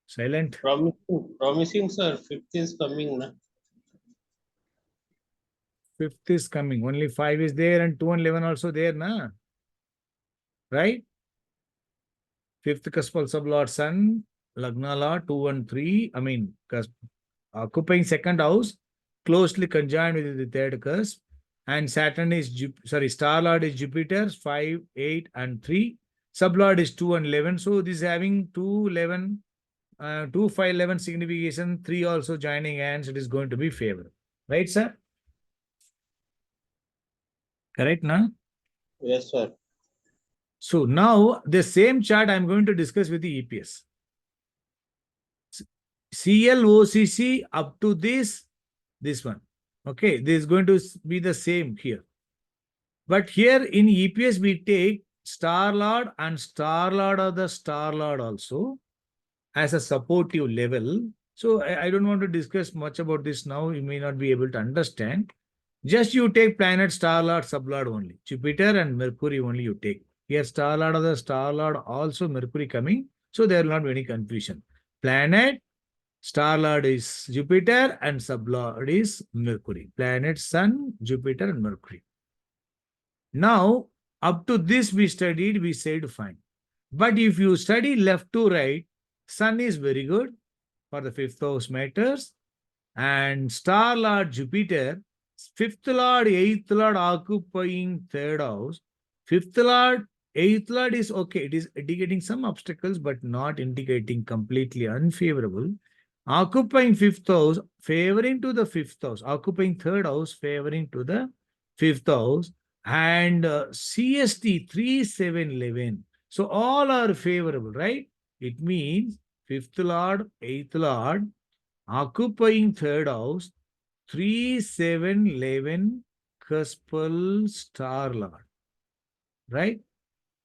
Silent. Promising, sir. Fifth is coming, na? Fifth is coming. Only 5 is there and 2 and 11 also there, na? Right? Fifth cuspal sublord Sun, Lagna Law, 2 and 3. Occupying second house, closely conjoined with the third cusp. And Saturn is, star lord is Jupiter, 5, 8, and 3. Sublord is 2 and 11. So this is having 2, 11, 2, 5, 11 signification, 3 also joining hands. It is going to be favorable. Right, sir? Correct, na? Yes, sir. So now the same chart I'm going to discuss with the EPS. CLOCC up to this one. Okay, this is going to be the same here. But here in EPS, we take star lord and star lord of the star lord also as a supportive level. So I don't want to discuss much about this now. You may not be able to understand. Just you take planet, star lord, sublord only. Jupiter and Mercury only you take. Here star lord of the star lord also Mercury coming. So there will not be any confusion. Planet, Star Lord is Jupiter and Sublord is Mercury. Planet Sun, Jupiter and Mercury. Now, up to this we studied, we said fine. But if you study left to right, Sun is very good for the fifth house matters. And Star Lord Jupiter, fifth Lord, eighth Lord occupying third house. Fifth Lord, eighth Lord is okay. It is indicating some obstacles, but not indicating completely unfavorable. Occupying fifth house, favoring to the fifth house. Occupying third house, favoring to the fifth house. And CST 3711. So all are favorable, right? It means fifth Lord, eighth Lord, occupying third house, 3, 7, 11, cuspal star lord. Right?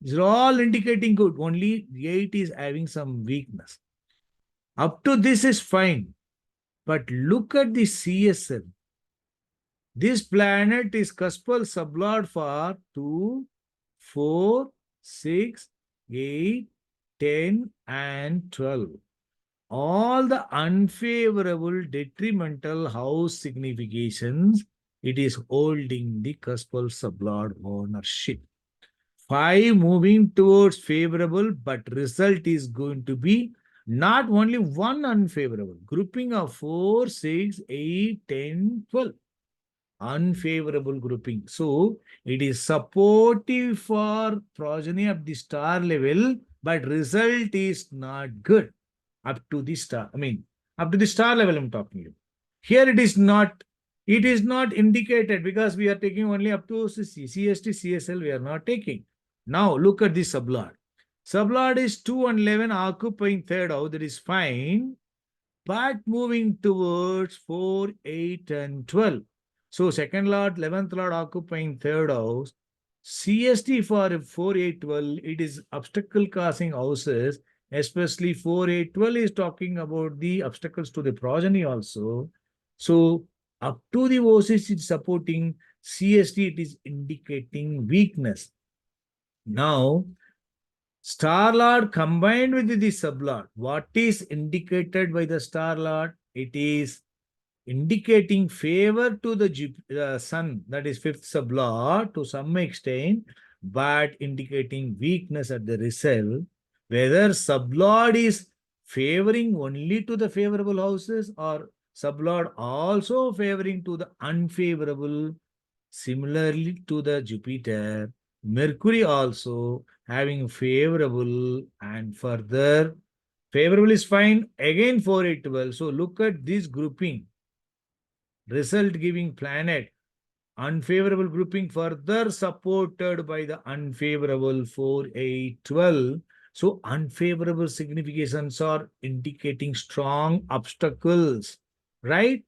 These are all indicating good. Only 8 is having some weakness. Up to this is fine. But look at the CSL. This planet is cuspal sublord for 2, 4, 6, 8, 10, and 12. All the unfavorable detrimental house significations, it is holding the cuspal sublord ownership. 5 moving towards favorable, but result is going to be not only one unfavorable, grouping of 4, 6, 8, 10, 12. Unfavorable grouping. So it is supportive for progeny of the star level, but result is not good up to the star. Up to the star level I'm talking about. Here it is not indicated because we are taking only up to CST, CSL, we are not taking. Now look at the sublord. Sublord is 2 and 11 occupying third house, that is fine, but moving towards 4, 8, and 12. So second lord, 11th lord occupying third house. CST for 4, 8, 12, it is obstacle causing houses, especially 4, 8, 12 is talking about the obstacles to the progeny also. So up to the OCS is supporting, CST it is indicating weakness. Now, Star Lord combined with the sublord, what is indicated by the Star Lord? It is indicating favor to the Sun, that is fifth sublord to some extent, but indicating weakness at the result. Whether sublord is favoring only to the favorable houses or sublord also favoring to the unfavorable, similarly to the Jupiter, Mercury also having favorable, and further favorable is fine, again 4, 8, 12. So look at this grouping. Result giving planet, unfavorable grouping further supported by the unfavorable 4, 8, 12. So unfavorable significations are indicating strong obstacles, right?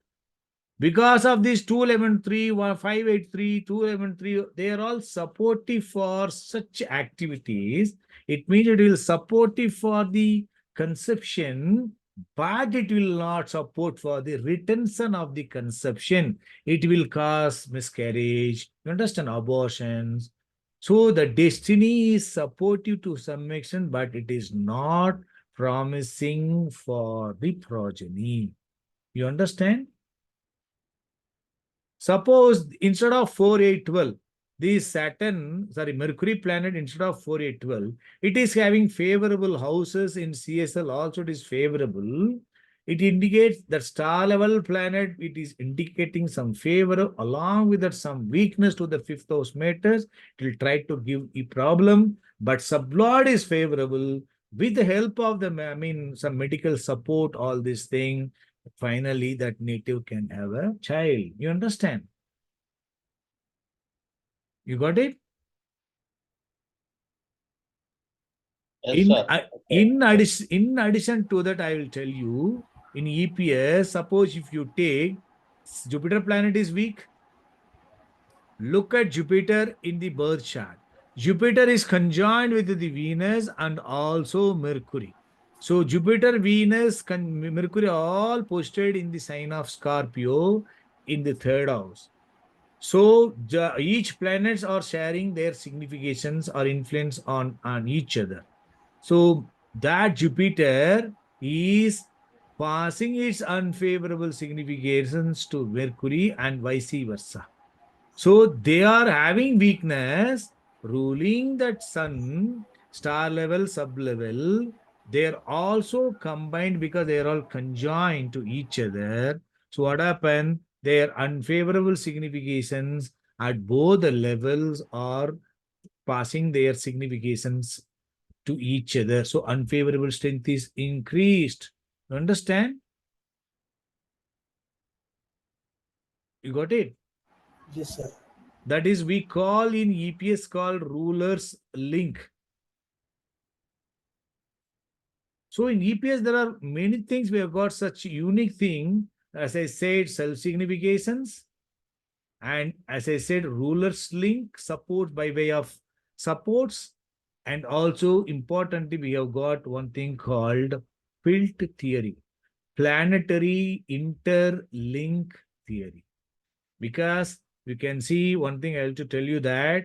Because of these 211, 3, 583, 211, 3, they are all supportive for such activities. It means it will supportive for the conception, but it will not support for the retention of the conception. It will cause miscarriage, you understand, abortions. So the destiny is supportive to some extent, but it is not promising for the progeny. You understand? Suppose instead of 4, 8, 12, Mercury planet instead of 4, 8, 12, it is having favorable houses in CSL also, it is favorable. It indicates that star level planet, it is indicating some favor along with that some weakness to the fifth house matters. It will try to give a problem, but sublord is favorable with the help of some medical support, all this thing. Finally, that native can have a child. You understand? You got it? Yes, sir. In addition to that, I will tell you, in EPS, suppose if you take Jupiter planet is weak, look at Jupiter in the birth chart. Jupiter is conjoined with the Venus and also Mercury. So Jupiter, Venus, Mercury all posted in the sign of Scorpio in the third house. So each planets are sharing their significations or influence on each other. So that Jupiter is passing its unfavorable significations to Mercury and vice versa. So they are having weakness, ruling that sun, star level, sub level. They are also combined because they are all conjoined to each other. So what happened? Their unfavorable significations at both the levels are passing their significations to each other. So unfavorable strength is increased. You understand? You got it? Yes, sir. That is, we call in EPS called ruler's link. So in EPS, there are many things. We have got such unique thing. As I said, self-significations. And as I said, ruler's link support by way of supports. And also importantly, we have got one thing called Filt theory, planetary interlink theory. Because you can see one thing I have to tell you that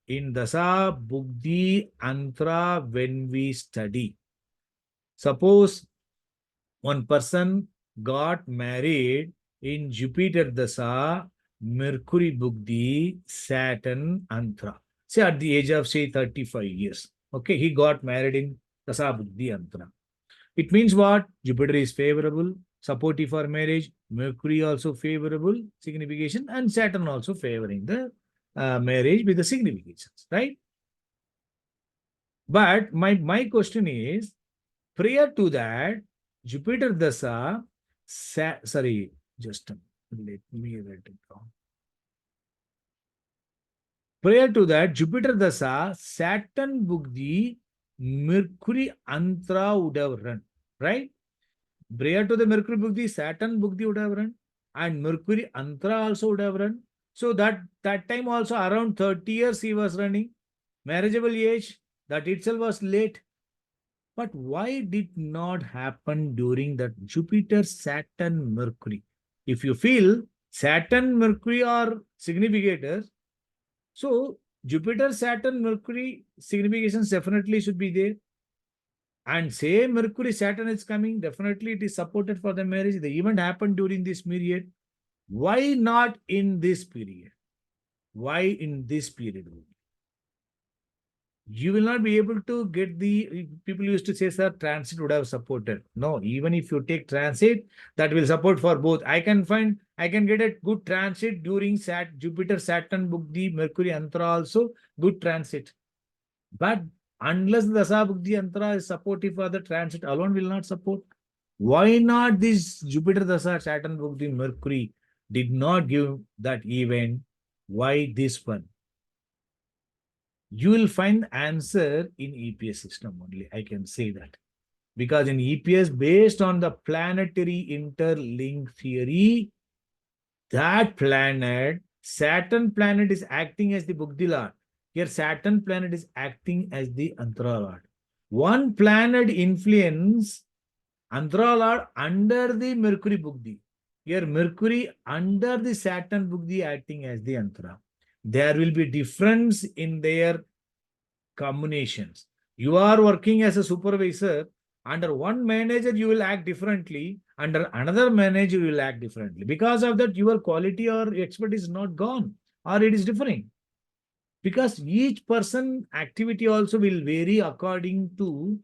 in Dasa, Buddhi, Antra, when we study, suppose one person got married in Jupiter Dasa, Mercury Buddhi, Saturn, Antra. Say at the age of say 35 years. Okay, he got married in Dasa Buddhi Antra. It means what? Jupiter is favorable, supportive for marriage, Mercury also favorable signification, and Saturn also favoring the marriage with the significations, right? But my question is, prior to that, Jupiter Dasa, sorry, just let me write it down. Prior to that, Jupiter Dasa, Saturn Buddhi, Mercury Antra would have run, right? Prior to the Mercury Buddhi, Saturn Buddhi would have run, and Mercury Antra also would have run. So that time also around 30 years he was running. Marriageable age, that itself was late. But why did not happen during that Jupiter, Saturn, Mercury? If you feel Saturn, Mercury are significators, so Jupiter, Saturn, Mercury significations definitely should be there. And say Mercury, Saturn is coming, definitely it is supported for the marriage. The event happened during this period. Why not in this period? Why in this period? You will not be able to get the, people used to say, sir, transit would have supported. No, even if you take transit, that will support for both. I can get a good transit during Jupiter, Saturn, Buddhi, Mercury, Antra also, good transit. But unless the Dasa, Buddhi, Antra is supportive for the transit alone will not support. Why not this Jupiter, Dasa, Saturn, Buddhi, Mercury did not give that event? Why this one? You will find answer in EPS system only. I can say that. Because in EPS, based on the planetary interlink theory, that planet, Saturn planet is acting as the Buddhi Lord. Here, Saturn planet is acting as the Antara Lord. One planet influence Antara Lord under the Mercury Buddhi. Here, Mercury under the Saturn Buddhi acting as the Antara. There will be difference in their combinations. You are working as a supervisor. Under one manager, you will act differently. Under another manager, you will act differently. Because of that, your quality or expert is not gone, or it is differing. Because each person activity also will vary according to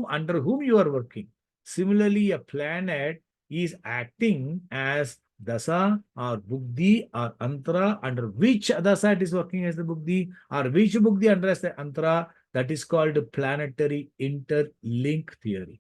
under whom you are working. Similarly, a planet is acting as Dasa or Buddhi or Antara, under which Dasa it is working as the Buddhi, or which Buddhi under as the Antara. That is called planetary interlink theory.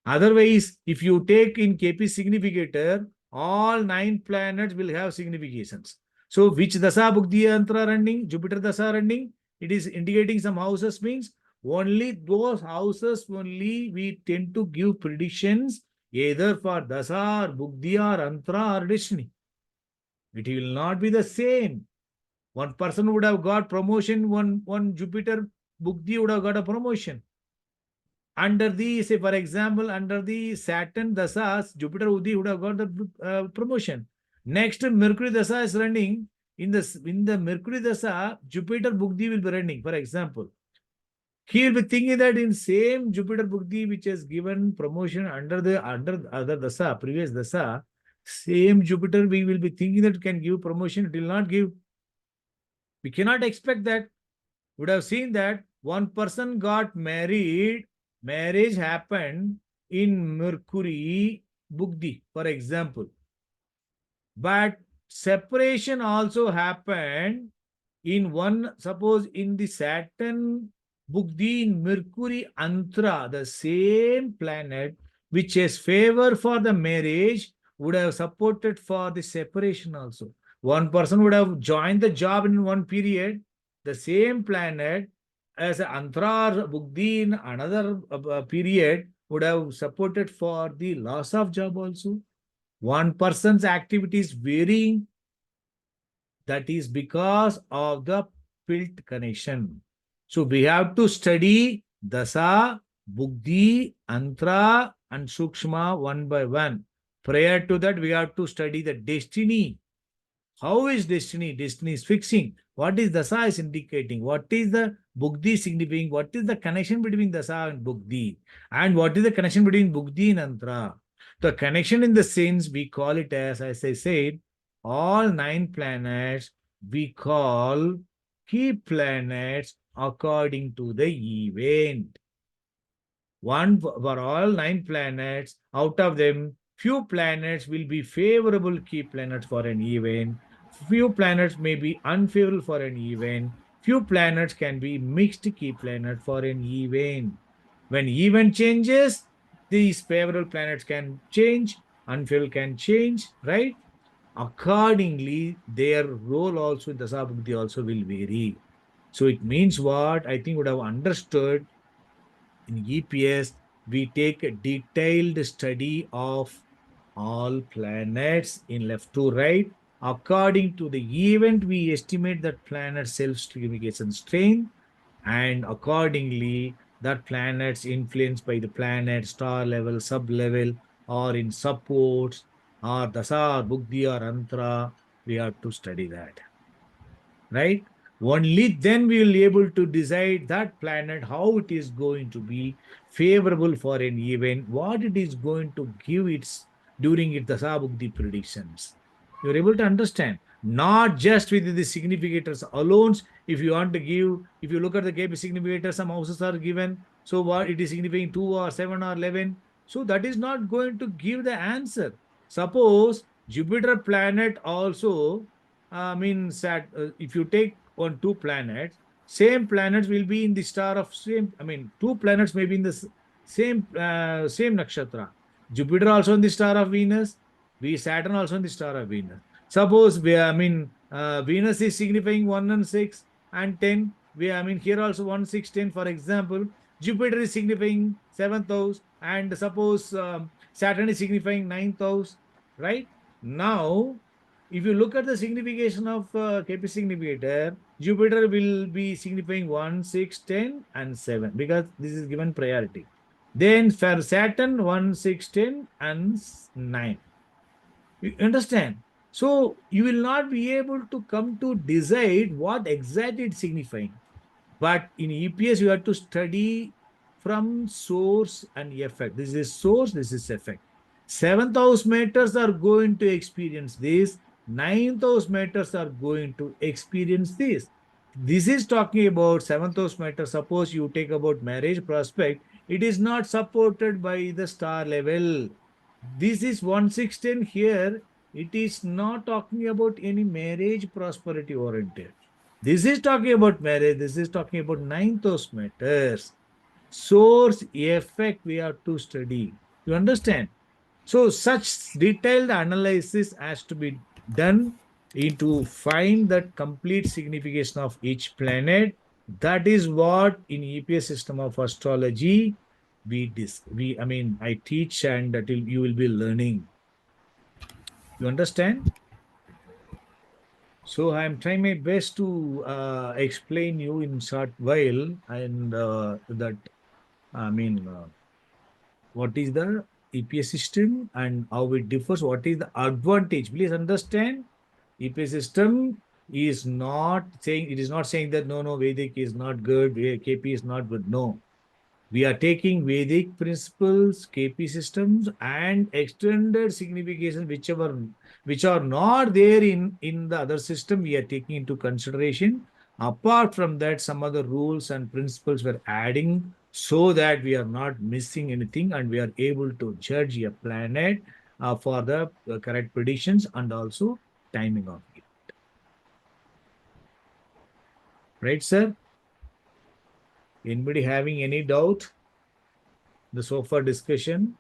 Otherwise, if you take in KP significator, all 9 planets will have significations. So which Dasa Buddhi Antara running, Jupiter Dasa running, it is indicating some houses, means only those houses only we tend to give predictions either for Dasa or Buddhi or Antara or destiny. It will not be the same. One person would have got promotion, one Jupiter Buddhi would have got a promotion. Under the, say for example, under the Saturn Dasas, Jupiter Buddhi would have got the promotion. Next, Mercury Dasa is running. In the Mercury Dasa, Jupiter Buddhi will be running, for example. He will be thinking that in same Jupiter Bukti which has given promotion under other dasa, previous dasa, same Jupiter we will be thinking that can give promotion, it will not give. We cannot expect that. Would have seen that one person got married, marriage happened in Mercury Bukti, for example. But separation also happened in one, suppose in the Saturn Bukti in Mercury Antra, the same planet which has favor for the marriage would have supported for the separation also. One person would have joined the job in one period, the same planet as an Antra or Bukti in another period would have supported for the loss of job also. One person's activities varying, that is because of the pilt connection. So we have to study Dasa, Bukti, Antra, and Sukshma one by one. Prior to that, we have to study the destiny. How is destiny? Destiny is fixing. What is Dasa is indicating? What is the Bukti signifying? What is the connection between Dasa and Bukti? And what is the connection between Bukti and Antra? The connection in the sense we call it as I said, all 9 planets we call key planets according to the event. One for all 9 planets, out of them, few planets will be favorable key planets for an event. Few planets may be unfavorable for an event. Few planets can be mixed key planet for an event. When event changes, these favorable planets can change, unfavorable can change, right? Accordingly, their role also in Dasa Bhuti also will vary. So it means what? I think would have understood in EPS, we take a detailed study of all planets in left to right. According to the event, we estimate that planet self-signification strength, and accordingly, that planet's influenced by the planet, star level, sub-level, or in supports, or dasa, bukti, or antra, we have to study that, right? Only then we will be able to decide that planet, how it is going to be favorable for an event, what it is going to give its during its Dasabhukti predictions. You're able to understand, not just with the significators alone. If you want to give, if you look at the KP significator, some houses are given. So what it is signifying 2 or 7 or 11. So that is not going to give the answer. Suppose Jupiter planet also means that if you take on 2 planets, same planets will be in the star of same. I mean, 2 planets may be in the same nakshatra. Jupiter also in the star of Venus. Saturn also in the star of Venus. Suppose Venus is signifying 1 and 6 and 10. Here also 1, 6, 10. For example, Jupiter is signifying 7th house, and suppose Saturn is signifying 9th house, right? Now, if you look at the signification of KP significator, Jupiter will be signifying 1, 6, 10, and 7 because this is given priority. Then for Saturn, 1, 6, 10, and 9. You understand? So you will not be able to come to decide what exactly it's signifying. But in EPS, you have to study from source and effect. This is source, this is effect. 7th house matters are going to experience this. 9th house matters are going to experience this. This is talking about 7th house matter. Suppose you take about marriage prospect, it is not supported by the star level. This is 116 here. It is not talking about any marriage prosperity oriented. This is talking about marriage. This is talking about 9th house matters. Source, effect, we have to study. You understand? So such detailed analysis has to be done to find the complete signification of each planet. That is what in EPS system of astrology I teach, and that you will be learning. You understand? So I'm trying my best to explain you in short while, and what is the EPS system and how it differs. What is the advantage? Please understand, EPS system is not saying, it is not saying that no, Vedic is not good, KP is not good. No, we are taking Vedic principles, KP systems, and extended signification, which are not there in the other system. We are taking into consideration. Apart from that, some other rules and principles we're adding so that we are not missing anything and we are able to judge a planet for the correct predictions and also timing of it. Right, sir? Anybody having any doubt? The so far discussion?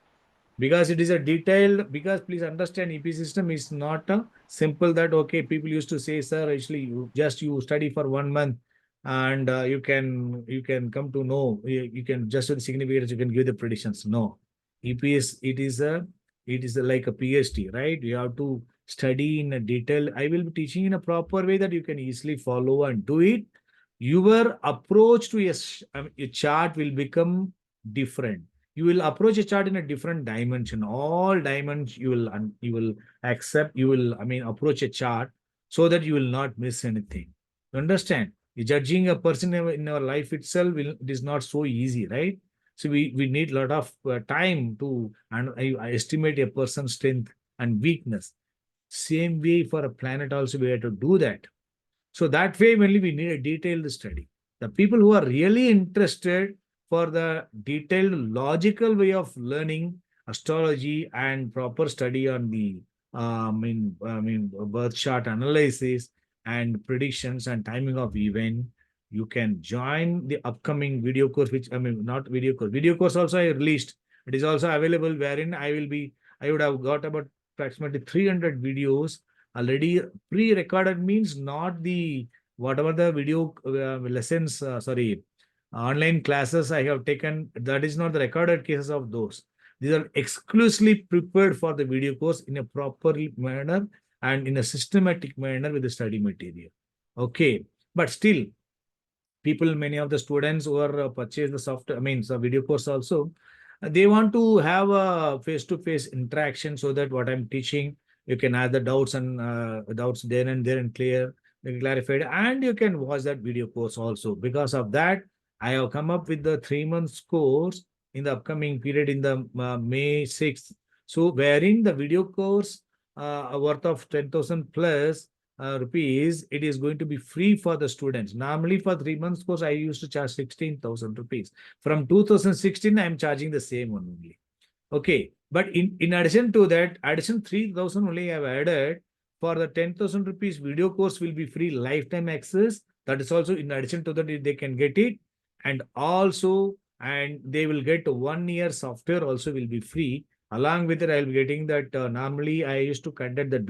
Because it is a detailed, because please understand, EP system is not a simple that, okay, people used to say, sir, actually you study for 1 month and you can come to know, you can just with the significance, you can give the predictions. No, EP is, it is like a PhD, right? You have to study in a detail. I will be teaching in a proper way that you can easily follow and do it. Your approach to a chart will become different. You will approach a chart in a different dimension. All dimensions you will accept. You will, approach a chart so that you will not miss anything. You understand? Judging a person in our life itself, it is not so easy, right? So we need a lot of time to, and I estimate a person's strength and weakness. Same way for a planet also we have to do that. So that way only we need a detailed study. The people who are really interested for the detailed logical way of learning astrology and proper study on the birth chart analysis and predictions and timing of event, you can join the upcoming video course, which not video course. Video course also I released. It is also available wherein I would have got about approximately 300 videos already pre-recorded, means not the whatever the video lessons, sorry, online classes I have taken, that is not the recorded cases of those. These are exclusively prepared for the video course in a proper manner and in a systematic manner with the study material. Okay, but still, people, many of the students who are purchased the software, the video course also, they want to have a face-to-face interaction so that what I'm teaching, you can add the doubts and doubts there and there and clarified, and you can watch that video course also. Because of that, I have come up with the 3 months course in the upcoming period in the May 6th. So wherein the video course worth of 10,000 plus rupees, it is going to be free for the students. Normally for 3 months course, I used to charge 16,000 rupees. From 2016, I'm charging the same one only. Okay. But in addition to that, addition 3,000 only I've added. For the 10,000 rupees video course will be free lifetime access. That is also in addition to that, they can get it. And also, and they will get 1 year software also will be free. Along with it, I'll be getting that normally I used to conduct that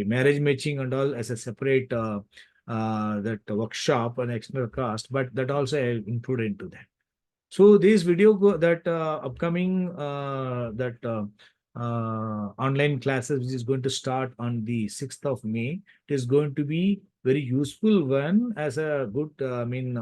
marriage matching and all as a separate that workshop and extra cost, but that also I included into that. So this video that upcoming online classes, which is going to start on the 6th of May, it is going to be very useful one as a good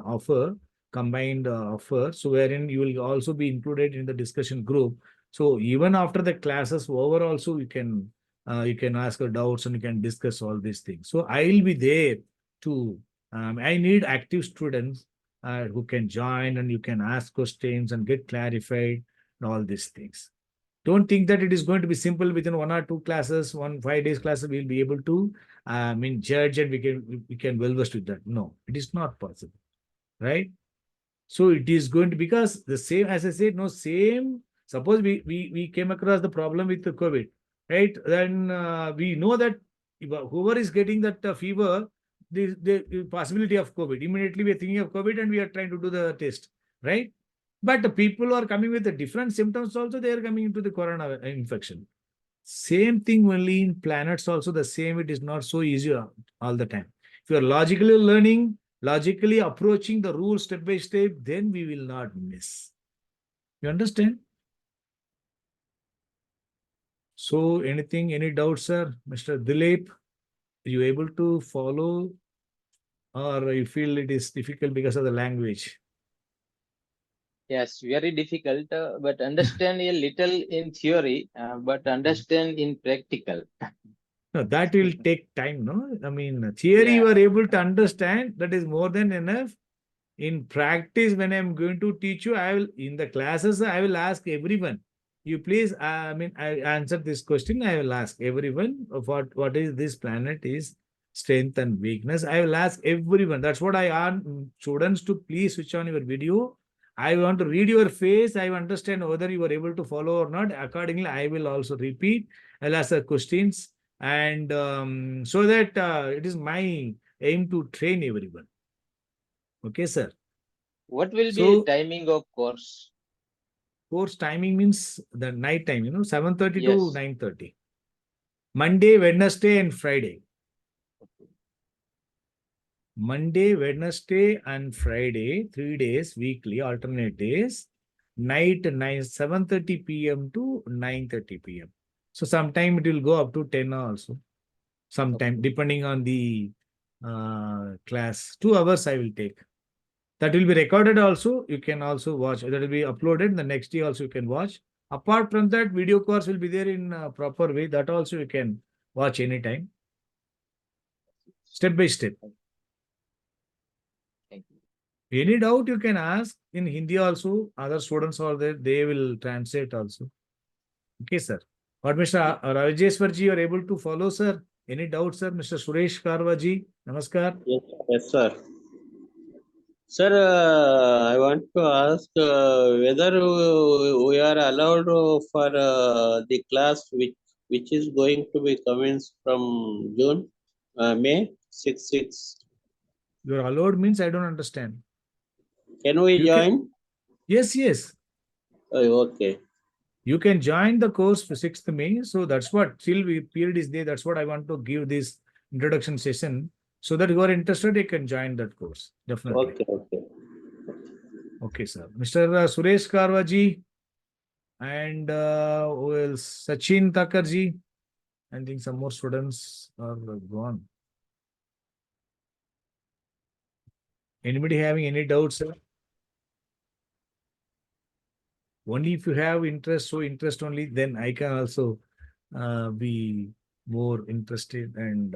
offer, combined offer. So wherein you will also be included in the discussion group. So even after the classes over, also you can ask your doubts and you can discuss all these things. So I will be there to. I need active students who can join, and you can ask questions and get clarified and all these things. Don't think that it is going to be simple within 1 or 2 classes, 5 days classes, we'll be able to judge and we can well versed with that. No, it is not possible, right? So it is going to, because the same, as I said, no, same. Suppose we came across the problem with the COVID, right? Then we know that whoever is getting that fever, the possibility of COVID, immediately we are thinking of COVID and we are trying to do the test, right? But the people who are coming with the different symptoms also, they are coming into the corona infection. Same thing only in planets also, the same. It is not so easy all the time. If you are logically learning, logically approaching the rules step by step, then we will not miss. You understand? So anything, any doubts, sir? Mr. Dilip, are you able to follow, or you feel it is difficult because of the language? Yes, very difficult, but understand a little in theory, but understand in practical. No, that will take time, no? I mean, theory you Yeah. are able to understand, that is more than enough. In practice, when I'm going to teach you, I will, in the classes, I will ask everyone. You please, I mean, I answer this question. I will ask everyone of what is this planet is strength and weakness. I will ask everyone. That's what I want students to please switch on your video. I want to read your face. I understand whether you are able to follow or not. Accordingly, I will also repeat. I'll ask the questions, and so that it is my aim to train everyone. Okay, sir. What will be So timing of course? course timing means the night time, 7:30 to Yes. 9:30. Monday, Wednesday, and Friday. Monday, Wednesday, and Friday, 3 days weekly, alternate days. Night 7:30 p.m. to 9:30 p.m. So sometime it will go up to 10 also. Sometime depending on the class. 2 hours I will take. That will be recorded also. You can also watch. That will be uploaded. The next day also you can watch. Apart from that, video course will be there in a proper way. That also you can watch anytime. Step by step. Thank you. Any doubt you can ask in Hindi also. Other students are there. They will translate also. Okay, sir. But Mr. Rajeswarji, you are able to follow, sir. Any doubt, sir? Mr. Suresh Karwaji, namaskar. Yes, yes, sir. Sir, I want to ask whether we are allowed for the class which is going to be commenced from June, May 6. You are allowed means I don't understand. Can we You can, join? yes, yes. Okay. You can join the course for 6th May. So that's what till we period is there. That's what I want to give this introduction session. So that you are interested, you can join that course. Definitely. Okay, okay. Okay, sir. Mr. Suresh Karwaji and who else? Sachin Thakurji. I think some more students are gone. Anybody having any doubts, sir? Only if you have interest, so interest only, then I can also be more interested and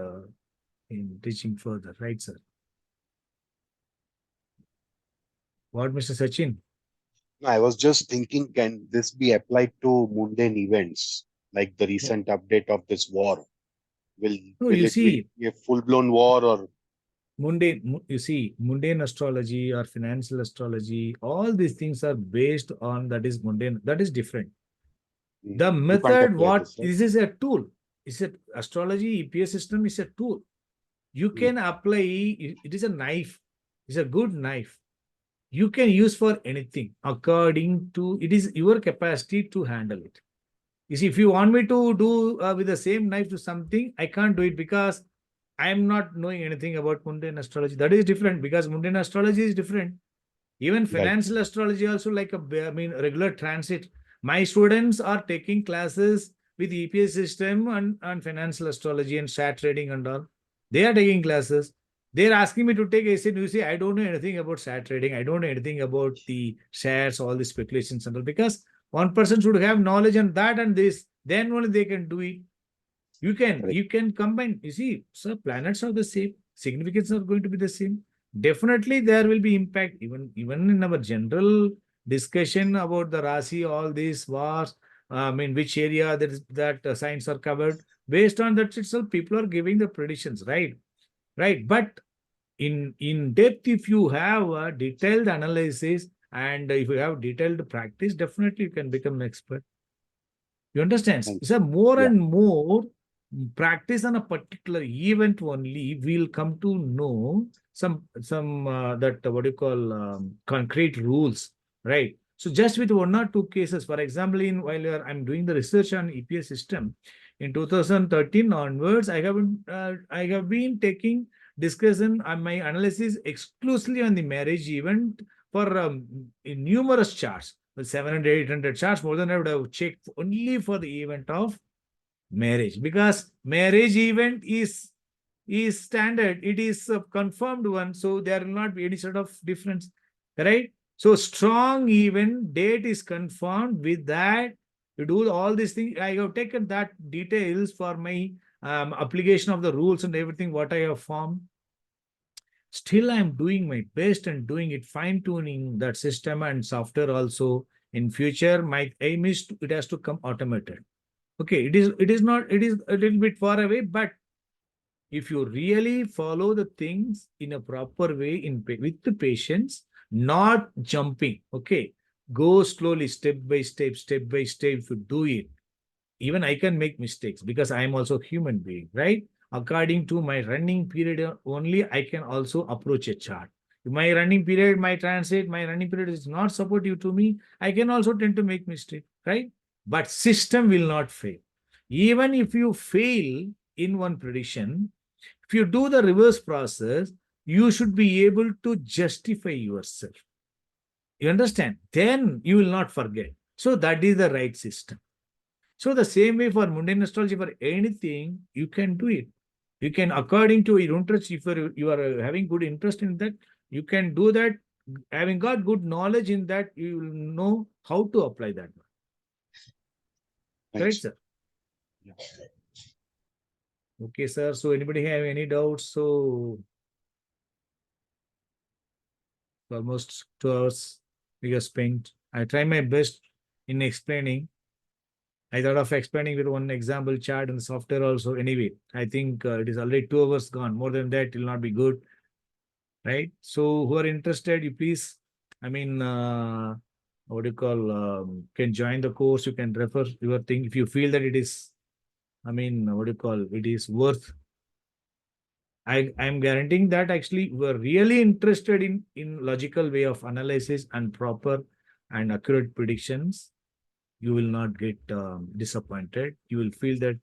in teaching further, right, sir? What, Mr. Sachin? No, I was just thinking, can this be applied to mundane events like the recent update of this war? Will No, will you it be see, a full-blown war or mundane astrology or financial astrology, all these things are based on that is mundane, that is different. The you can't method, apply what this, right? this is a tool. It's a astrology EPS system is a tool. You can apply, it is a knife, it's a good knife. You can use for anything according to, it is your capacity to handle it. You see, if you want me to do with the same knife to something, I can't do it because I am not knowing anything about mundane astrology. That is different because mundane astrology is different. Even Right. financial astrology also like regular transit. My students are taking classes with EPS system and financial astrology and chart trading and all. They are taking classes. They're asking me to take. I said, you see, I don't know anything about chart trading. I don't know anything about the shares, all the speculations and all. Because one person should have knowledge on that and this. Then only they can do it. You can combine. You see, so planets are the same. Significance are going to be the same. Definitely, there will be impact. Even in our general discussion about the Rasi, all these wars. I mean, which area that signs are covered. Based on that itself, people are giving the predictions, right? Right. But in depth, if you have a detailed analysis and if you have detailed practice, definitely you can become an expert. You understand? Thank So more Yeah. and more practice on a particular event only, we'll come to know some that what do you call concrete rules, right? So just with 1 or 2 cases, for example, I'm doing the research on EPS system in 2013 onwards, I have been taking discussion on my analysis exclusively on the marriage event for in numerous charts. With 700, 800 charts, more than I would have checked only for the event of marriage, because marriage event is standard, it is a confirmed one, so there will not be any sort of difference, right? So strong event date is confirmed. With that, you do all these things. I have taken that details for my application of the rules and everything what I have formed, still I'm doing my best and doing it, fine tuning that system and software also. In future, my aim is it has to come automated. Okay, it is not, it is a little bit far away, but if you really follow the things in a proper way, with the patience, not jumping, okay, go slowly, step by step, step by step. If you do it, even I can make mistakes because I am also human being, right? According to my running period only, I can also approach a chart. If my running period, my running period is not supportive to me, I can also tend to make mistake, right? But system will not fail. Even if you fail in one prediction, if you do the reverse process, you should be able to justify yourself. You understand? Then you will not forget. So that is the right system. So the same way for mundane astrology, for anything, you can do it. You can, according to your interest, if you are having good interest in that, you can do that. Having got good knowledge in that, you will know how to apply that. Correct, Thanks. sir? Yeah. Okay, sir. So anybody have any doubts? So almost 2 hours we have spent. I try my best in explaining. I thought of explaining with one example chart in the software also. Anyway, I think it is already 2 hours gone. More than that, it will not be good. Right? So who are interested, you please, I mean, what do you call, can join the course. You can refer your thing. If you feel that it is, I mean, what do you call, it is worth. I'm guaranteeing that actually we're really interested in logical way of analysis and proper and accurate predictions. You will not get disappointed. You will feel that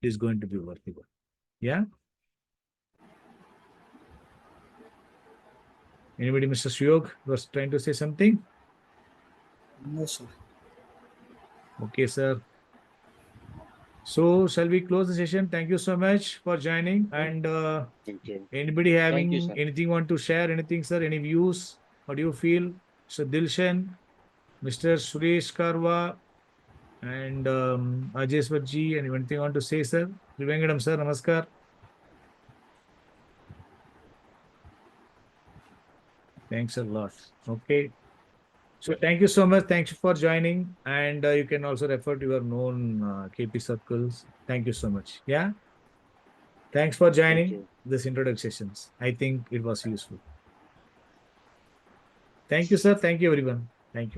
it is going to be worthwhile. Yeah. Anybody, Mr. Suyog, was trying to say something? No, sir. Okay, sir. So shall we close the session? Thank you so much for joining. And Thank you. anybody Thank you, having sir. anything want to share? Anything, sir? Any views? What do you feel? So Dilshan, Mr. Suresh Karwa, and Ajay Swarji, and anything you want to say, sir? Trivengadam, sir, namaskar. Thanks a lot. Okay. So thank you so much. Thank you for joining. And you can also refer to your known KP circles. Thank you so much. Yeah. Thanks for Thank joining you. this introduction sessions. I think it was useful. Thank you, sir. Thank you, everyone. Thank you.